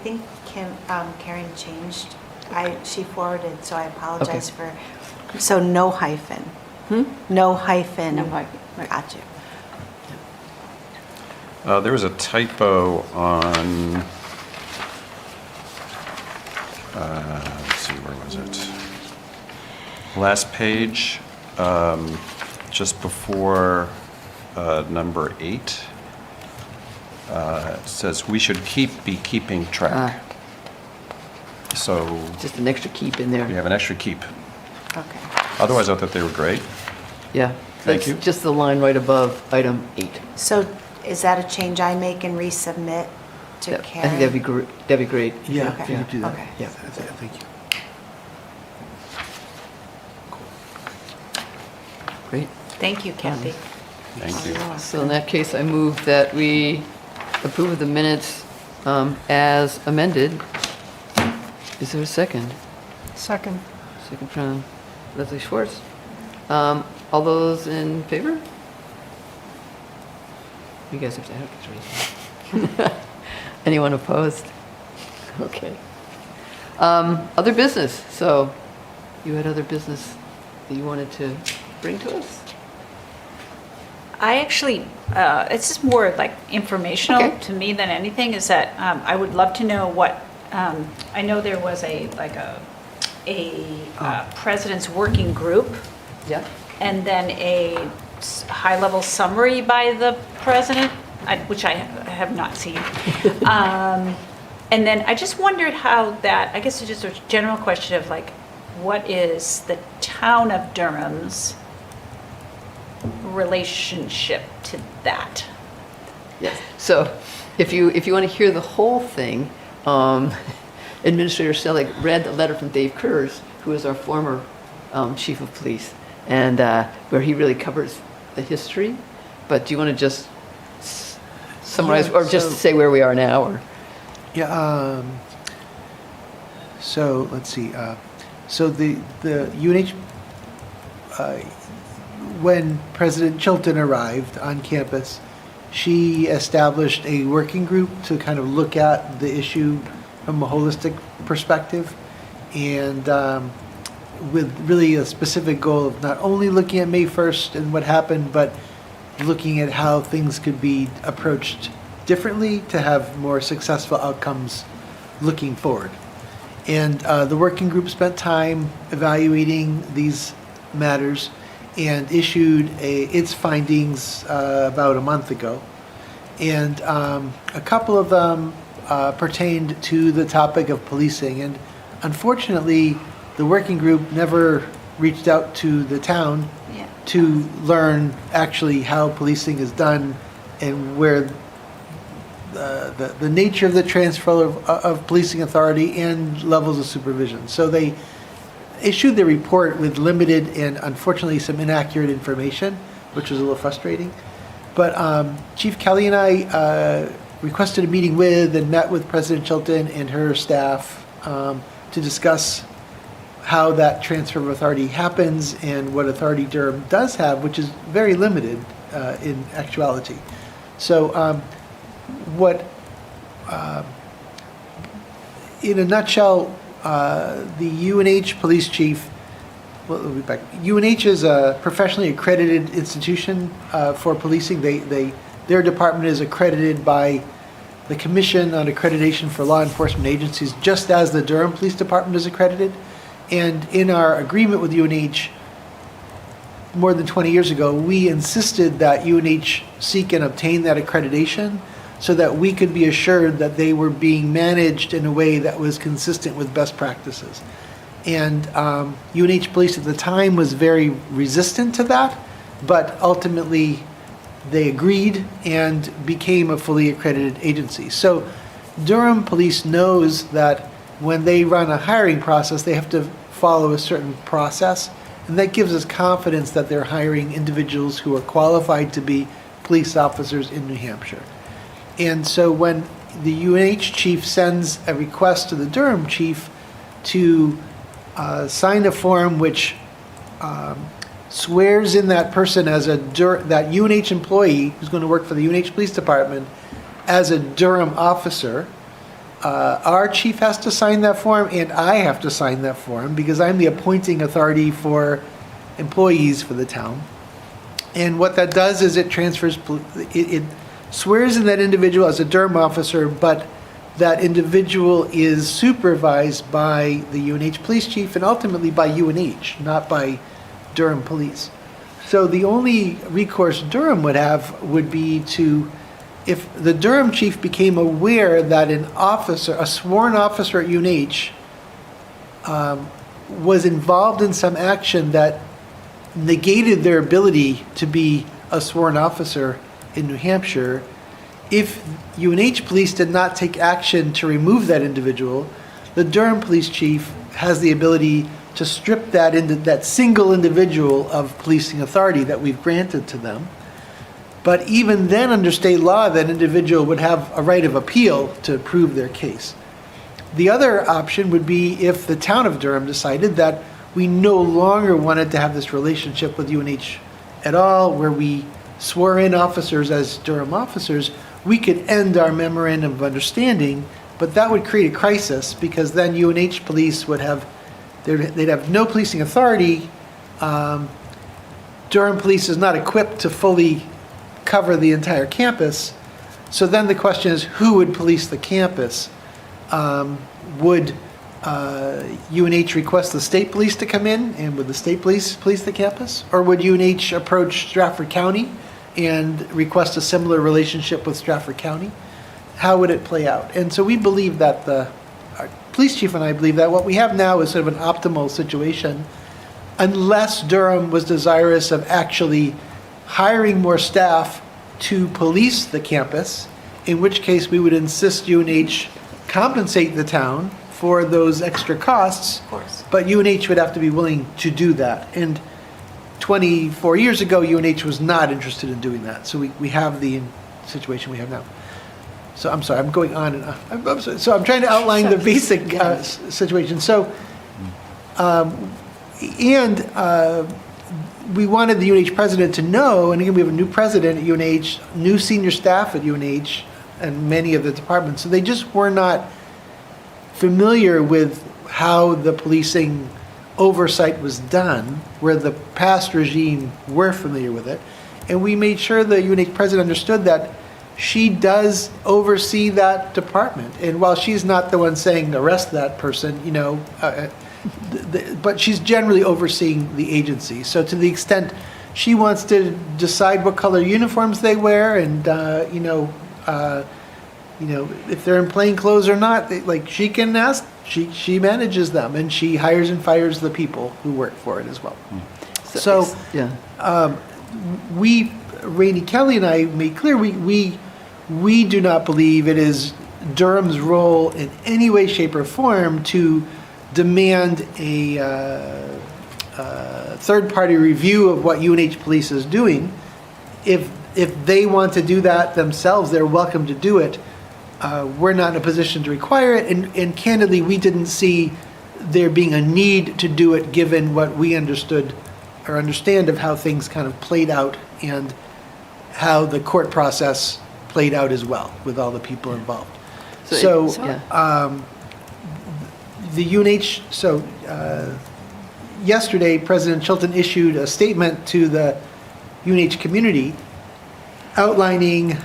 think Karen changed, she forwarded, so I apologize for, so no hyphen. No hyphen. No hyphen, right. Got you. There was a typo on, let's see, where was it? Last page, just before number 8, it says, "We should be keeping track." So Just an extra keep in there. we have an extra keep. Okay. Otherwise, I thought they were great. Yeah. Thank That's you. just the line right above item 8. So is that a change I make and resubmit to I Karen? think that'd be great. Yeah, Okay. if you could do that. Okay. Yeah. Thank you. Great. Thank you, Kathy. Thank you. So in that case, I move that we approve the minutes as amended. Is there a second? Second. Second from Leslie Schwartz. All those in favor? You guys have to raise your hand. Anyone opposed? Okay. Other business. So you had other business that you wanted to bring to us? I actually, it's just more like informational Okay. to me than anything, is that I would love to know what, I know there was a president's working group, Yeah. and then a high-level summary by the president, which I have not seen. And then I just wondered how that, I guess it's just a general question of like, what is the town of Durham's relationship to that? Yes. So if you want to hear the whole thing, Administrator Selig read the letter from Dave Kurz, who is our former chief of police, and where he really covers the history. But do you want to just summarize, Yeah, or just so- say where we are now, or? Yeah, so let's see. So the UNH, when President Chilton arrived on campus, she established a working group to kind of look at the issue from a holistic perspective, and with really a specific goal of not only looking at May 1st and what happened, but looking at how things could be approached differently to have more successful outcomes looking forward. And the working group spent time evaluating these matters and issued its findings about a month ago. And a couple of them pertained to the topic of policing. And unfortunately, the working group never reached out to the town Yeah. to learn actually how policing is done and where the nature of the transfer of policing authority and levels of supervision. So they issued the report with limited and unfortunately some inaccurate information, which was a little frustrating. But Chief Kelly and I requested a meeting with and met with President Chilton and her staff to discuss how that transfer of authority happens and what authority Durham does have, which is very limited in actuality. So in a nutshell, the UNH police chief, well, let me back. UNH is a professionally accredited institution for policing. Their department is accredited by the Commission on Accreditation for Law Enforcement Agencies, just as the Durham Police Department is accredited. And in our agreement with UNH, more than 20 years ago, we insisted that UNH seek and obtain that accreditation so that we could be assured that they were being managed in a way that was consistent with best practices. And UNH Police at the time was very resistant to that, but ultimately they agreed and became a fully accredited agency. So Durham Police knows that when they run a hiring process, they have to follow a certain process. And that gives us confidence that they're hiring individuals who are qualified to be police officers in New Hampshire. And so when the UNH chief sends a request to the Durham chief to sign a form which swears in that person as that UNH employee who's going to work for the UNH Police Department as a Durham officer, our chief has to sign that form, and I have to sign that form because I'm the appointing authority for employees for the town. And what that does is it transfers, it swears in that individual as a Durham officer, but that individual is supervised by the UNH police chief and ultimately by UNH, not by Durham Police. So the only recourse Durham would have would be to, if the Durham chief became aware that an officer, a sworn officer at UNH, was involved in some action that negated their ability to be a sworn officer in New Hampshire, if UNH police did not take action to remove that individual, the Durham police chief has the ability to strip that single individual of policing authority that we've granted to them. But even then, under state law, that individual would have a right of appeal to prove their case. The other option would be if the town of Durham decided that we no longer wanted to have this relationship with UNH at all, where we swore in officers as Durham officers, we could end our memorandum of understanding, but that would create a crisis because then UNH police would have, they'd have no policing authority. Durham police is not equipped to fully cover the entire campus. So then the question is, who would police the campus? Would UNH request the state police to come in, and would the state police police the campus? Or would UNH approach Stratford County and request a similar relationship with Stratford County? How would it play out? And so we believe that our police chief and I believe that what we have now is sort of an optimal situation, unless Durham was desirous of actually hiring more staff to police the campus, in which case we would insist UNH compensate the town for those extra costs. Of course. But UNH would have to be willing to do that. And 24 years ago, UNH was not interested in doing that. So we have the situation we have now. So I'm sorry, I'm going on and on. I'm sorry. So I'm trying to outline the basic situation. So, we wanted the UNH president to know, and again, we have a new president at UNH, new senior staff at UNH, and many of the departments. So they just were not familiar with how the policing oversight was done, where the past regime were familiar with it. And we made sure the UNH president understood that she does oversee that department. And while she's not the one saying arrest that person, but she's generally overseeing the agency. So to the extent she wants to decide what color uniforms they wear and, if they're in plain clothes or not, she can ask, she manages them, and she hires and fires the people who work for it as well. So Yeah. Rainey Kelly and I made clear, we do not believe it is Durham's role in any way, shape, or form to demand a third-party review of what UNH Police is doing. If they want to do that themselves, they're welcome to do it. We're not in a position to require it, and candidly, we didn't see there being a need to do it given what we understood or understand of how things kind of played out and how the court process played out as well with all the people involved. Yesterday, President Chilton issued a statement to the UNH community outlining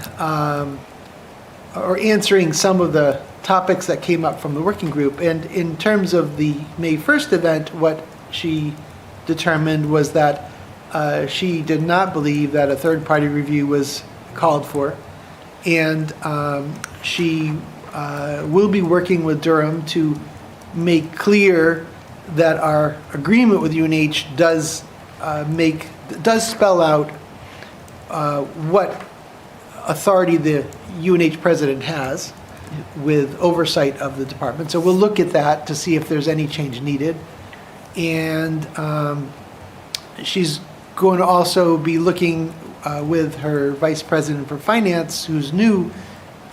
or answering some of the topics that came up from the working group. And in terms of the May 1st event, what she determined was that she did not believe that a third-party review was called for. And she will be working with Durham to make clear that our agreement with UNH does spell out what authority the UNH president has with oversight of the department. So we'll look at that to see if there's any change needed. And she's going to also be looking with her vice president for finance, who's new,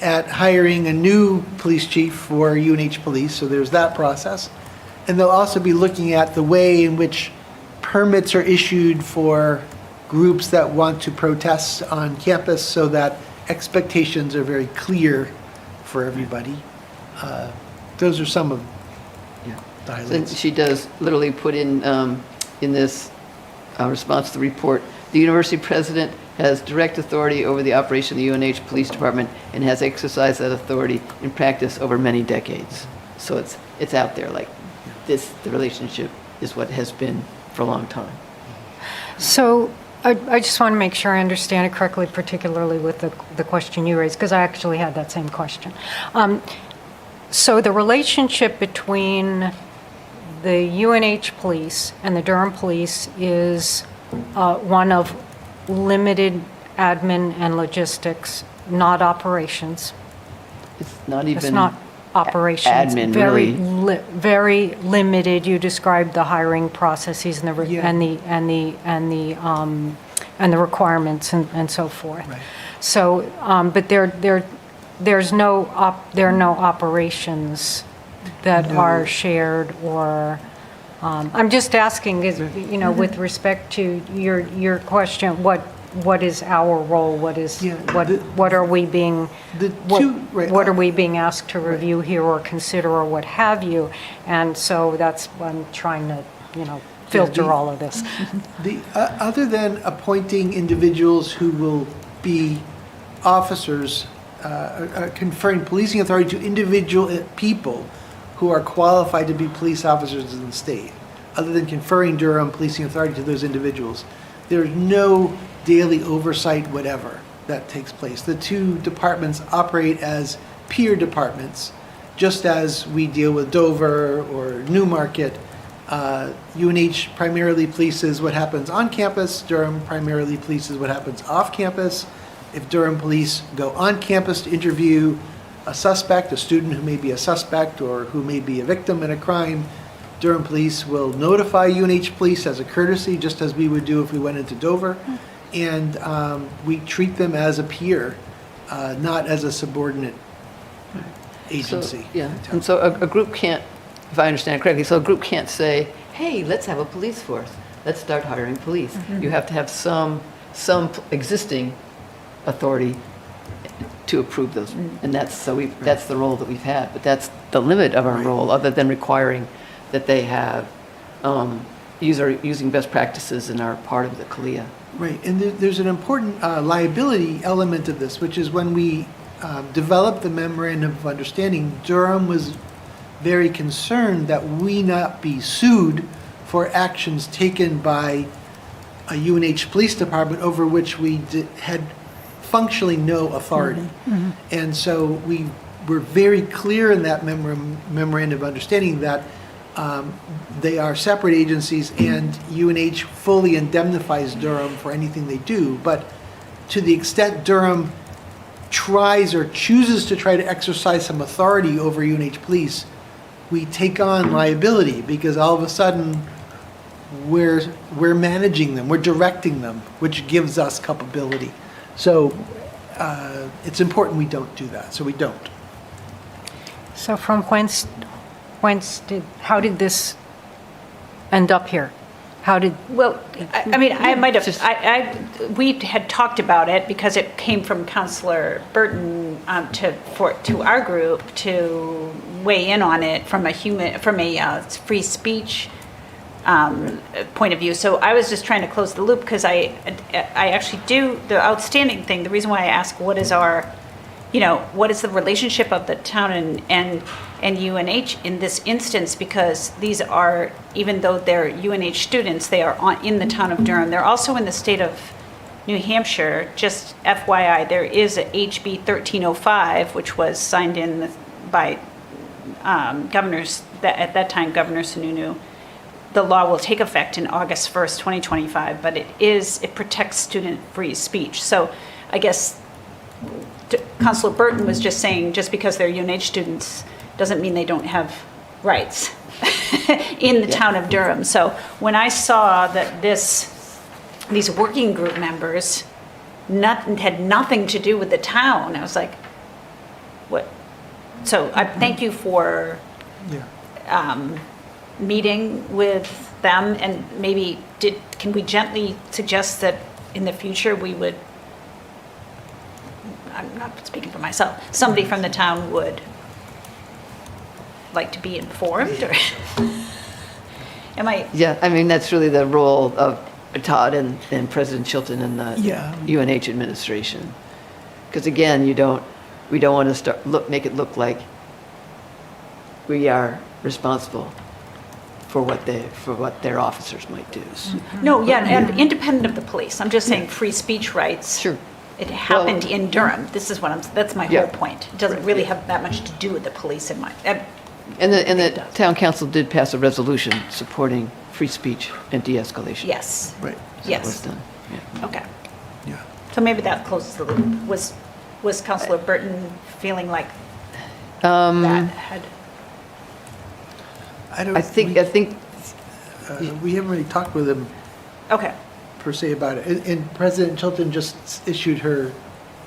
at hiring a new police chief for UNH Police. So there's that process. And they'll also be looking at the way in which permits are issued for groups that want to protest on campus so that expectations are very clear for everybody. Those are some of the And highlights. she does literally put in this response to the report, the university president has direct authority over the operation of the UNH Police Department and has exercised that authority in practice over many decades. So it's out there, like this, the relationship is what has been for a long time. So I just want to make sure I understand it correctly, particularly with the question you raised, because I actually had that same question. So the relationship between the UNH police and the Durham police is one of limited admin and logistics, not operations. It's not even. It's not operations. admin, Very, really. very limited. You described the hiring processes and the Yeah. and the requirements and so forth. Right. So, but there are no operations that No. are shared or. I'm just asking, with respect to your question, what is our role? What is Yeah, what are we being The what, two, right, what are we being asked to review here or consider or what have you? And so that's what I'm trying to, filter the- all of this. The, other than appointing individuals who will be officers, conferring policing authority to individual people who are qualified to be police officers in the state, other than conferring Durham policing authority to those individuals, there's no daily oversight whatever that takes place. The two departments operate as peer departments, just as we deal with Dover or Newmarket. UNH primarily polices what happens on campus. Durham primarily polices what happens off campus. If Durham police go on campus to interview a suspect, a student who may be a suspect or who may be a victim in a crime, Durham police will notify UNH police as a courtesy, just as we would do if we went into Dover. And we treat them as a peer, not as a subordinate agency. So, yeah, and so a group can't, if I understand correctly, so a group can't say, hey, let's have a police force, let's start hiring police. You have to have some existing authority to approve those, and that's the role that we've had, but that's the limit of our Right. role, other than requiring that they have, using best practices and are part of the CALIA. Right, and there's an important liability element of this, which is when we developed the memorandum of understanding, Durham was very concerned that we not be sued for actions taken by a UNH police department over which we had functionally no authority. And so we were very clear in that memorandum of understanding that they are separate agencies and UNH fully indemnifies Durham for anything they do. But to the extent Durham tries or chooses to try to exercise some authority over UNH police, we take on liability because all of a sudden we're managing them, we're directing them, which gives us culpability. So it's important we don't do that, so we don't. So from how did this end up here? How did, Well, I mean, I might have, we had talked about it because it came from Counselor Burton to our group to weigh in on it from a free speech point of view. So I was just trying to close the loop because I actually do, the outstanding thing, the reason why I ask what is our what is the relationship of the town and UNH in this instance? Because these are, even though they're UNH students, they are in the town of Durham. They're also in the state of New Hampshire. Just FYI, there is a HB 1305, which was signed in by governors, at that time, Governor Sununu. The law will take effect in August 1st, 2025, but it protects student free speech. So I guess Councilor Burton was just saying, just because they're UNH students doesn't mean they don't have rights in the town of Durham. So when I saw that these working group members had nothing to do with the town, I was like, what? So I thank you for meeting with them, and maybe can we gently suggest that in the future we would, I'm not speaking for myself, somebody from the town would like to be informed, or am I? Yeah, I mean, that's really the role of Todd and President Chilton and the UNH administration. Because again, we don't want to make it look like we are responsible for what their officers might do. No, and independent of the police. I'm just saying free speech rights. Sure. It happened in Durham. This is that's my Yeah. whole point. It doesn't really have that much to do with the police in my. And the town council did pass a resolution supporting free speech and de-escalation. Yes. Right. So that was Yes. done. Yeah. Okay. Yeah. So maybe that closes the loop. Was Councilor Burton feeling like Um, that had? I think we haven't really talked with him Okay. per se about it. And President Chilton just issued her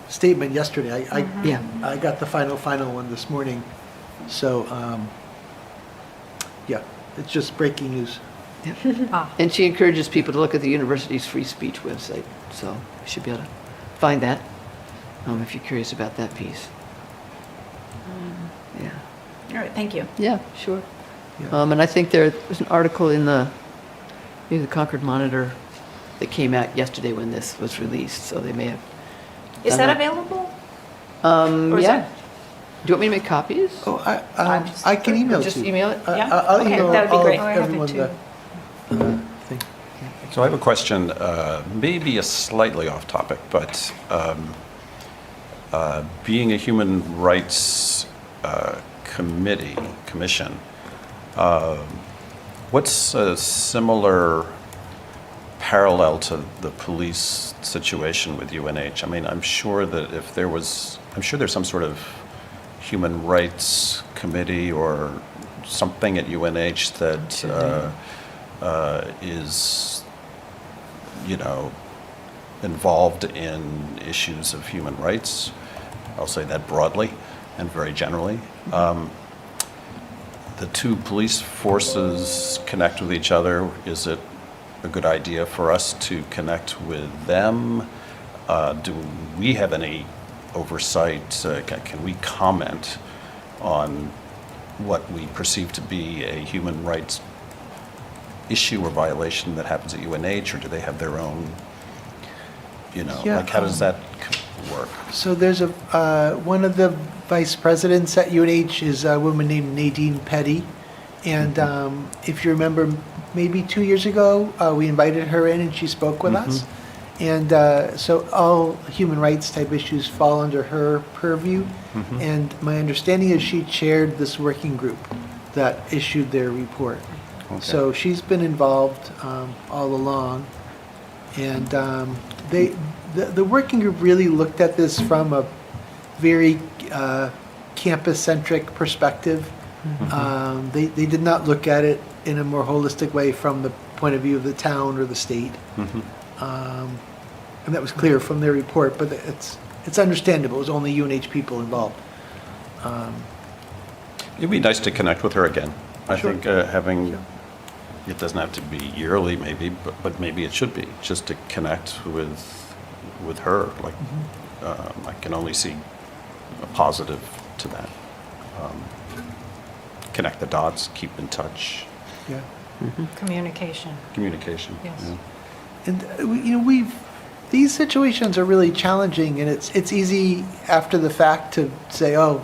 statement yesterday. yeah. I got the final one this morning. So, yeah, it's just breaking news. And she encourages people to look at the university's free speech website, so you should be able to find that if you're curious about that piece. Yeah. All right. Thank you. Yeah, sure. Yeah. And I think there was an article in maybe the Concord Monitor that came out yesterday when this was released, so they may have. Is done that available? Or is Yeah. that- Do you want me to make copies? Oh, I can email it Just to you. email it? Yeah. I'll Okay, email that would be all great. of Oh, I have it everyone too. the thing. So I have a question, maybe a slightly off topic, but being a human rights commission, what's a similar parallel to the police situation with UNH? I mean, I'm sure there's some sort of human rights committee or something at UNH that is, involved in issues of human rights. I'll say that broadly and very generally. The two police forces connect with each other. Is it a good idea for us to connect with them? Do we have any oversight? Can we comment on what we perceive to be a human rights issue or violation that happens at UNH, or do they have their own, Yeah, how does that work? So there's one of the vice presidents at UNH is a woman named Nadine Petty. And if you remember, maybe 2 years ago, we invited her in and she spoke with us. And so all human rights type issues fall under her purview. And my understanding is she chaired this working group that issued their report. Okay. So she's been involved all along. And the working group really looked at this from a very campus-centric perspective. They did not look at it in a more holistic way from the point of view of the town or the state. And that was clear from their report, but it's understandable. It was only UNH people involved. It'd be nice to connect with her again. I Sure. think it doesn't have to be yearly maybe, but maybe it should be, just to connect with her. Like, I can only see a positive to that. Connect the dots, keep in touch, Yeah. Communication. communication. Yes. yeah. And, we've these situations are really challenging, and it's easy after the fact to say, oh,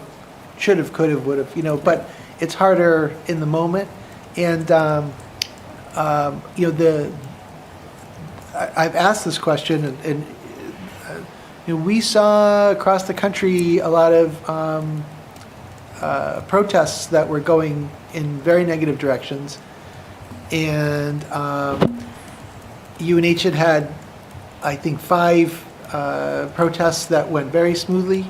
should have, could have, would have, but it's harder in the moment. And, I've asked this question, and we saw across the country a lot of protests that were going in very negative directions. And UNH had, I think, 5 protests that went very smoothly,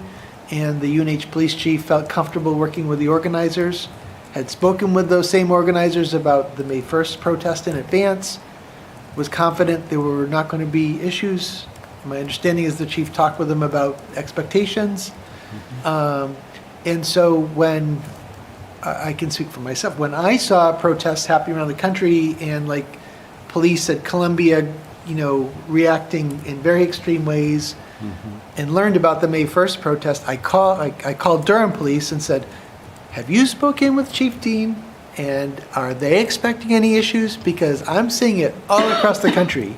and the UNH police chief felt comfortable working with the organizers, had spoken with those same organizers about the May 1st protest in advance, was confident there were not going to be issues. My understanding is the chief talked with them about expectations. And so when, I can speak for myself, when I saw protests happening around the country and like police at Columbia, reacting in very extreme ways, and learned about the May 1st protest, I called Durham Police and said, have you spoken with Chief Dean? And are they expecting any issues? Because I'm seeing it all across the country.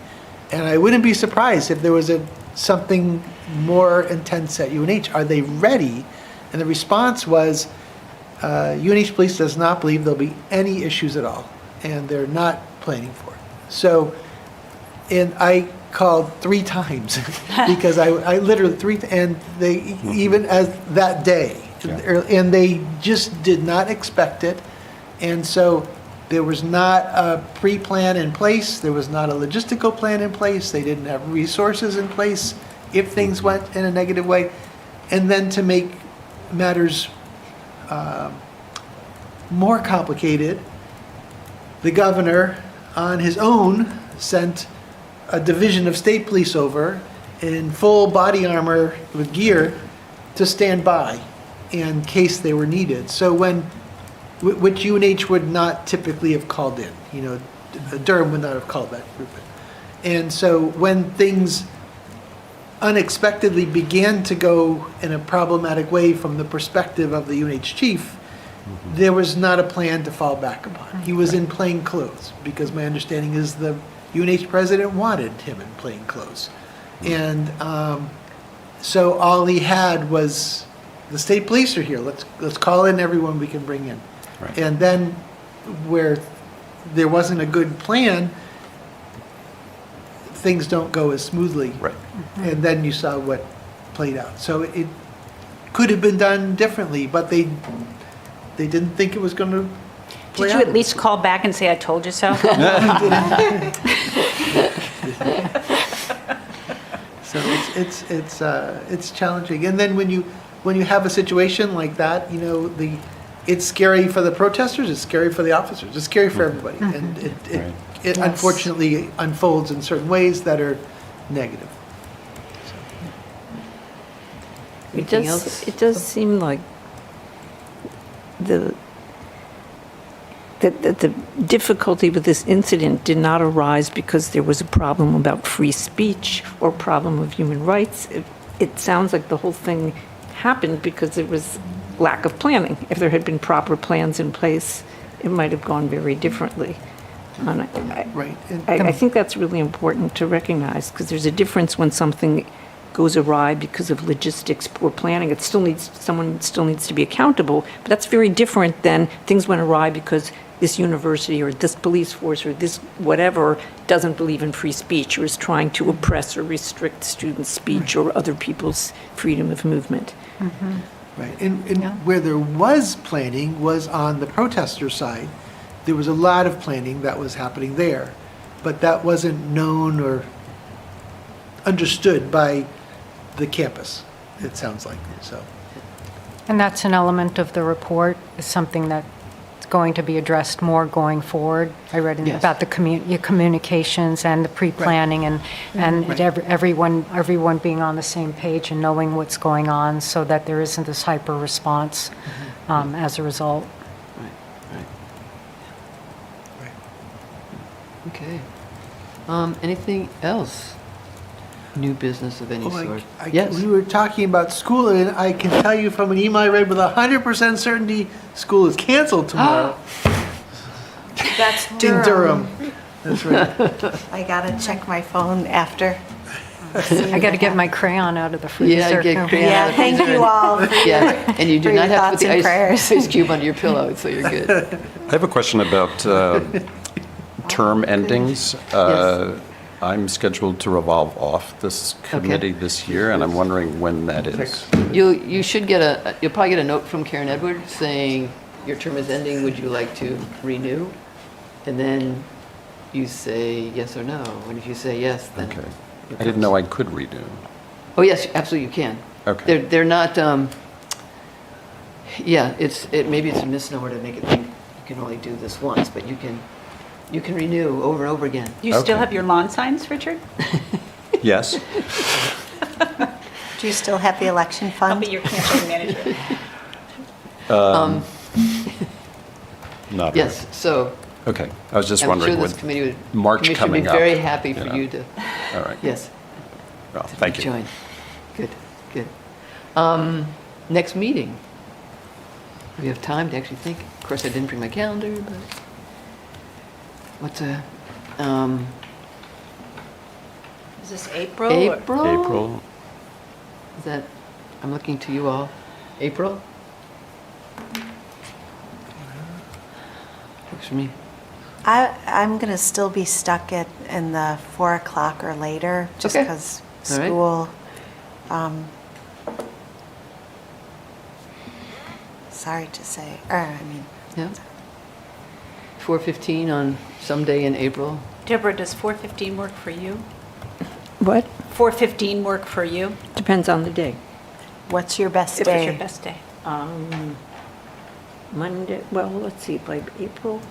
And I wouldn't be surprised if there was something more intense at UNH. Are they ready? And the response was, UNH Police does not believe there'll be any issues at all. And they're not planning for it. So, and I called 3 times because I literally and they, even as that day, and they just did not expect it. And so there was not a pre-plan in place. There was not a logistical plan in place. They didn't have resources in place if things went in a negative way. And then to make matters more complicated, the governor on his own sent a division of state police over in full body armor with gear to stand by in case they were needed. So which UNH would not typically have called in, Durham would not have called that group in. And so when things unexpectedly began to go in a problematic way from the perspective of the UNH chief, there was not a plan to fall back upon. He was in plain clothes, because my understanding is the UNH president wanted him in plain clothes. And so all he had was, the state police are here, let's call in everyone we can bring in. Right. And then where there wasn't a good plan, things don't go as smoothly. Right. And then you saw what played out. So it could have been done differently, but they didn't think it was going to play Did out. you at least call back and say, I told you so? So it's challenging. And then when you have a situation like that, it's scary for the protesters, it's scary for the officers, it's scary for everybody. And it unfortunately unfolds in certain ways that are negative. Anything else? It does seem like the difficulty with this incident did not arise because there was a problem about free speech or problem of human rights. It sounds like the whole thing happened because there was lack of planning. If there had been proper plans in place, it might have gone very differently. And Right. I think that's really important to recognize, because there's a difference when something goes awry because of logistics or planning. Someone still needs to be accountable, but that's very different than things went awry because this university or this police force or this whatever doesn't believe in free speech or is trying to oppress or restrict student speech or other people's freedom of movement. Right. And where there was planning was on the protester side. There was a lot of planning that was happening there, but that wasn't known or understood by the campus, it sounds like. So, And that's an element of the report, is something that's going to be addressed more going forward. I read Yes. about the your communications and the pre-planning and Right. everyone being on the same page and knowing what's going on so that there isn't this hyper response as a result. Okay. Anything else? New business of any sort? Yes. We were talking about school, and I can tell you from an email I read with 100% certainty, school is canceled tomorrow That's in Durham. That's right. I gotta check my phone after. I got to get my crayon out of the freezer. Yeah, get crayon out Yeah, of the thank freezer you all for Yeah, and you do for not your have to put thoughts and the prayers. ice cube under your pillow, so you're good. I have a question about term endings. I'm scheduled to revolve off this committee this year, and I'm wondering when that is. You'll probably get a note from Karen Edwards saying, your term is ending, would you like to renew? And then you say yes or no, and if you say yes, then. Okay. I didn't know I could renew. Oh, yes, absolutely you can. Okay. They're not, maybe it's a misnomer to make it think you can only do this once, but you can renew over and over again. You still Okay. have your lawn signs, Richard? Yes? Do you still have the election I'll fund? be your campaign manager. Not Yes, so really. Okay. I was just I'm wondering sure this with committee would March commission would be coming up. very happy for know. you to, All right. yes, Well, thank you. join. Good, good. Next meeting. We have time to actually think. Of course, I didn't bring my calendar, but what's Is this April? or- April? April, Is that, I'm looking to you all. April? Works for me. I'm going to still be stuck in the 4 o'clock or later, just Okay. because All right. school. Sorry to say, Yeah. 4:15 on some day in April. Deborah, does 4:15 work for you? What? 4:15 work for you? Depends on the day. what's your best If it's day? your best day. Monday, well, let's see, by April,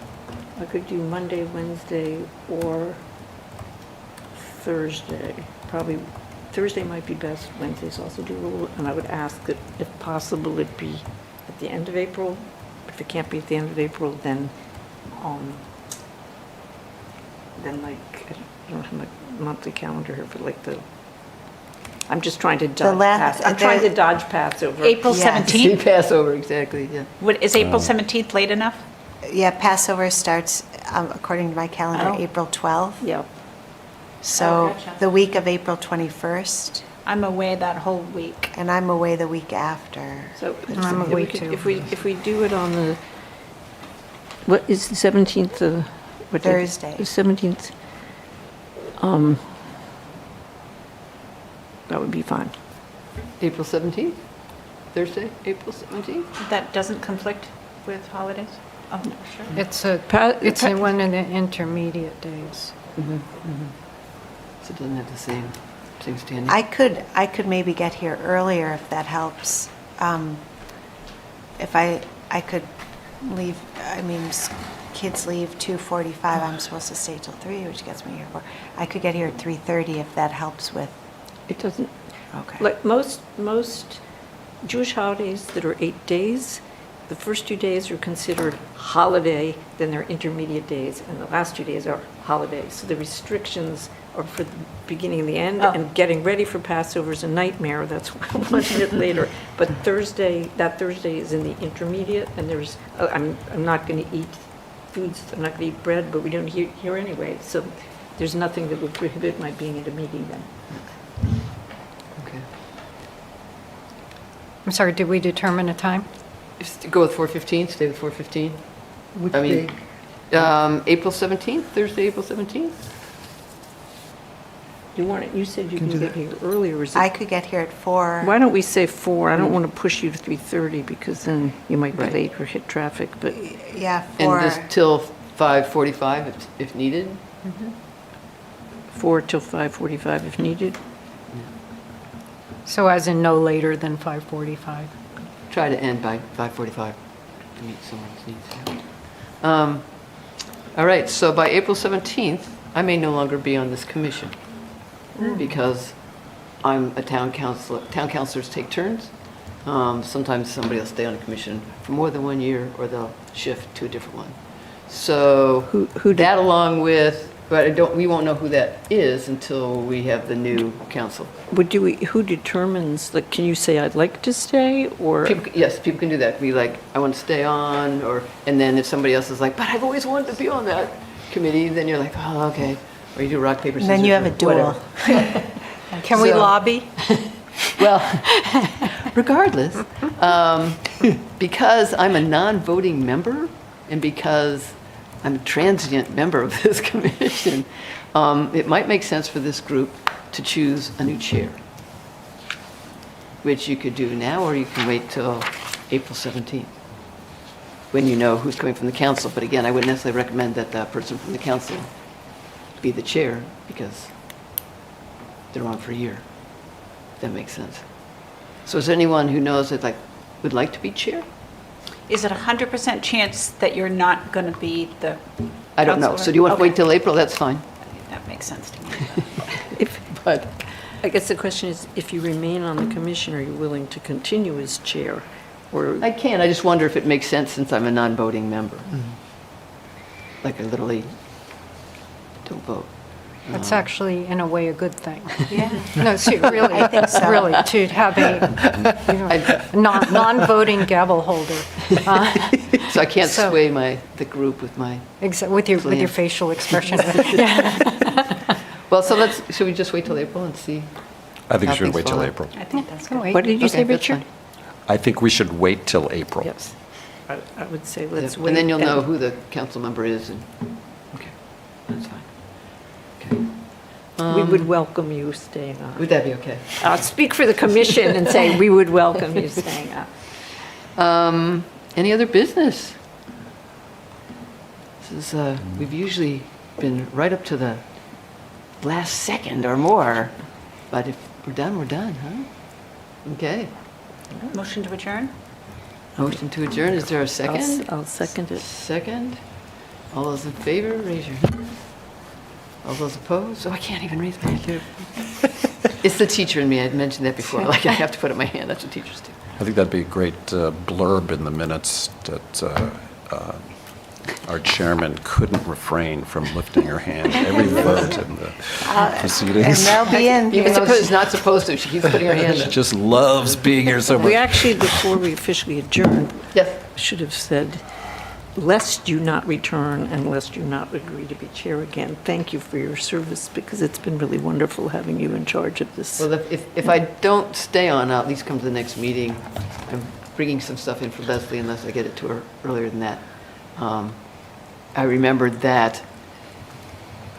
I could do Monday, Wednesday, or Thursday. Probably Thursday might be best, Wednesday's also doable, and I would ask that if possible, it be at the end of April. If it can't be at the end of April, then like, I don't have my monthly calendar here, but like I'm just trying to dodge last- pass. I'm trying to dodge Passover. April Yes. 17th? Passover, exactly, yeah. Is April 17th late enough? Yeah, Passover starts, according to my calendar, Oh. April 12th. Yeah. So gotcha. the week of April 21st, I'm away that whole week. and I'm away the week after. So I'm if away we could- too. If we do it on the, what is the 17th? What day? Thursday. The 17th. That would be fine. April 17th? Thursday, April 17th? That doesn't conflict with holidays? Oh, no, sure. It's Pa- one of the intermediate days. So it doesn't have the same standing. I could maybe get here earlier if that helps. If I could leave, kids leave 2:45, I'm supposed to stay till 3, which gets me here 4. I could get here at 3:30 if that helps with, It doesn't, okay. like most Jewish holidays that are 8 days, the first 2 days are considered holiday, then they're intermediate days, and the last 2 days are holidays. So the restrictions are for the beginning and the end, Oh. and getting ready for Passover is a nightmare. That's one bit later. But that Thursday is in the intermediate, and I'm not going to eat foods, I'm not going to eat bread, but we don't eat here anyway. So there's nothing that would prohibit my being at a meeting then. Okay. I'm sorry, did we determine a time? Just go with 4:15, stay with 4:15. Which I mean, day? April 17th, Thursday, April 17th? You said you Can can do get that. here earlier. Is I it? could get here at 4. Why don't we say 4? I don't want to push you to 3:30 because then you might be Right. late or hit traffic, but Yeah, And 4. just till 5:45 if needed? 4 till 5:45 if needed. So as in no later than 5:45? Try to end by 5:45 to meet someone's needs. All right, so by April 17th, I may no longer be on this commission because I'm a town councilor. Town councilors take turns. Sometimes somebody will stay on a commission for more than 1 year, or they'll shift to a different one. So Who did- that along with, but we won't know who that is until we have the new council. Who determines, like, can you say, I'd like to stay, or? Yes, people can do that. Be like, I want to stay on, and then if somebody else is like, but I've always wanted to be on that committee, then you're like, oh, okay. Or you do rock, paper, scissors. Then you have or a duel. whatever. Can we So- lobby? Well, regardless, because I'm a non-voting member and because I'm a transient member of this commission, it might make sense for this group to choose a new chair, which you could do now or you can wait till April 17th, when you know who's coming from the council. But again, I wouldn't necessarily recommend that the person from the council be the chair because they're on for a year. If that makes sense. So is there anyone who knows that would like to be chair? Is it 100% chance that you're not going to be the I don't know. So do you want to wait till April? That's fine. That makes sense to me. But I guess the question is, if you remain on the commission, are you willing to continue as chair? Or, I can. I just wonder if it makes sense since I'm a non-voting member. Like I literally don't vote. That's actually, in a way, a good thing. Yeah. No, see, really, I think so. really, to have a non-voting gavel holder. So I can't So- sway the group with my, With your Brilliant. facial expression. Yeah. well, so should we just wait till April and see? I think How we should things wait till fall out. April. I think that's Can good. wait. what did you say, Okay, that's Richard? fine. I think we should wait till April. Yes. I would say let's wait. And then you'll know who the council member is and, okay, that's fine. Okay. We would welcome you staying on. Would that be okay? I'll speak for the commission and say we would welcome you staying on. Any other business? This is, we've usually been right up to the last second or more, but if we're done, huh? Okay. Motion to adjourn? Motion to adjourn, is there a second? I'll second it. Second. All those in favor, raise your hand. All those opposed? Oh, I can't even raise my hand. It's the teacher in me, I'd mentioned that before, like I have to put up my hand, that's what teachers do. I think that'd be a great blurb in the minutes that our chairman couldn't refrain from lifting her hand every vote in the And proceedings. they'll be in. Even though she's not supposed to, she keeps putting her hand She up. just loves being here so We much. actually, before we officially adjourned, Yes. should have said, lest you not return and lest you not agree to be chair again, thank you for your service, because it's been really wonderful having you in charge of this. Well, if I don't stay on, I'll at least come to the next meeting. I'm bringing some stuff in for Leslie unless I get it to her earlier than that. I remembered that,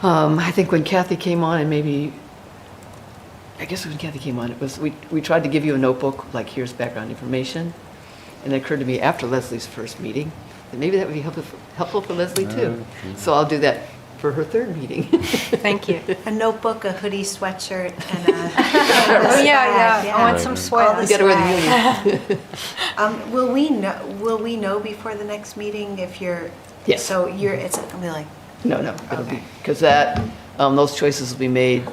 I think when Kathy came on and maybe, I guess when Kathy came on, it was, we tried to give you a notebook, like here's background information. And it occurred to me after Leslie's first meeting, that maybe that would be helpful for Leslie too. So I'll do that for her third meeting. Thank you. A notebook, a hoodie, sweatshirt, and a. Oh, yeah. I want Right. some All sweat. You gotta wear the union. Will we know before the next meeting if you're? Yes. So it's gonna be like, No, it'll be, Okay. because those choices will be made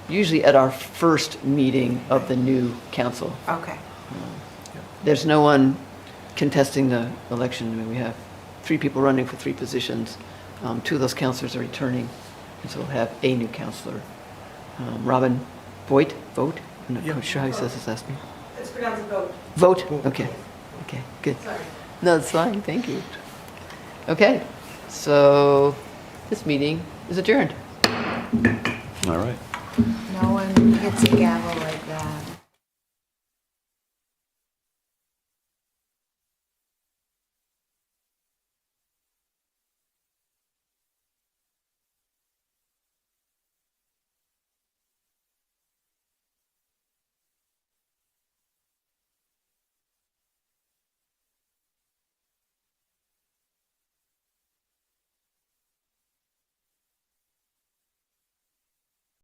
usually at our first meeting of the new council. okay. There's no one contesting the election. I mean, we have 3 people running for 3 positions. 2 of those councilors are returning, and so we'll have a new councilor. Robin Vogt? I'm not quite sure how he says his last name. It's pronounced Vogt. Okay, good. No, it's fine, thank you. Okay, so this meeting is adjourned. All right. No one hits a gavel like that.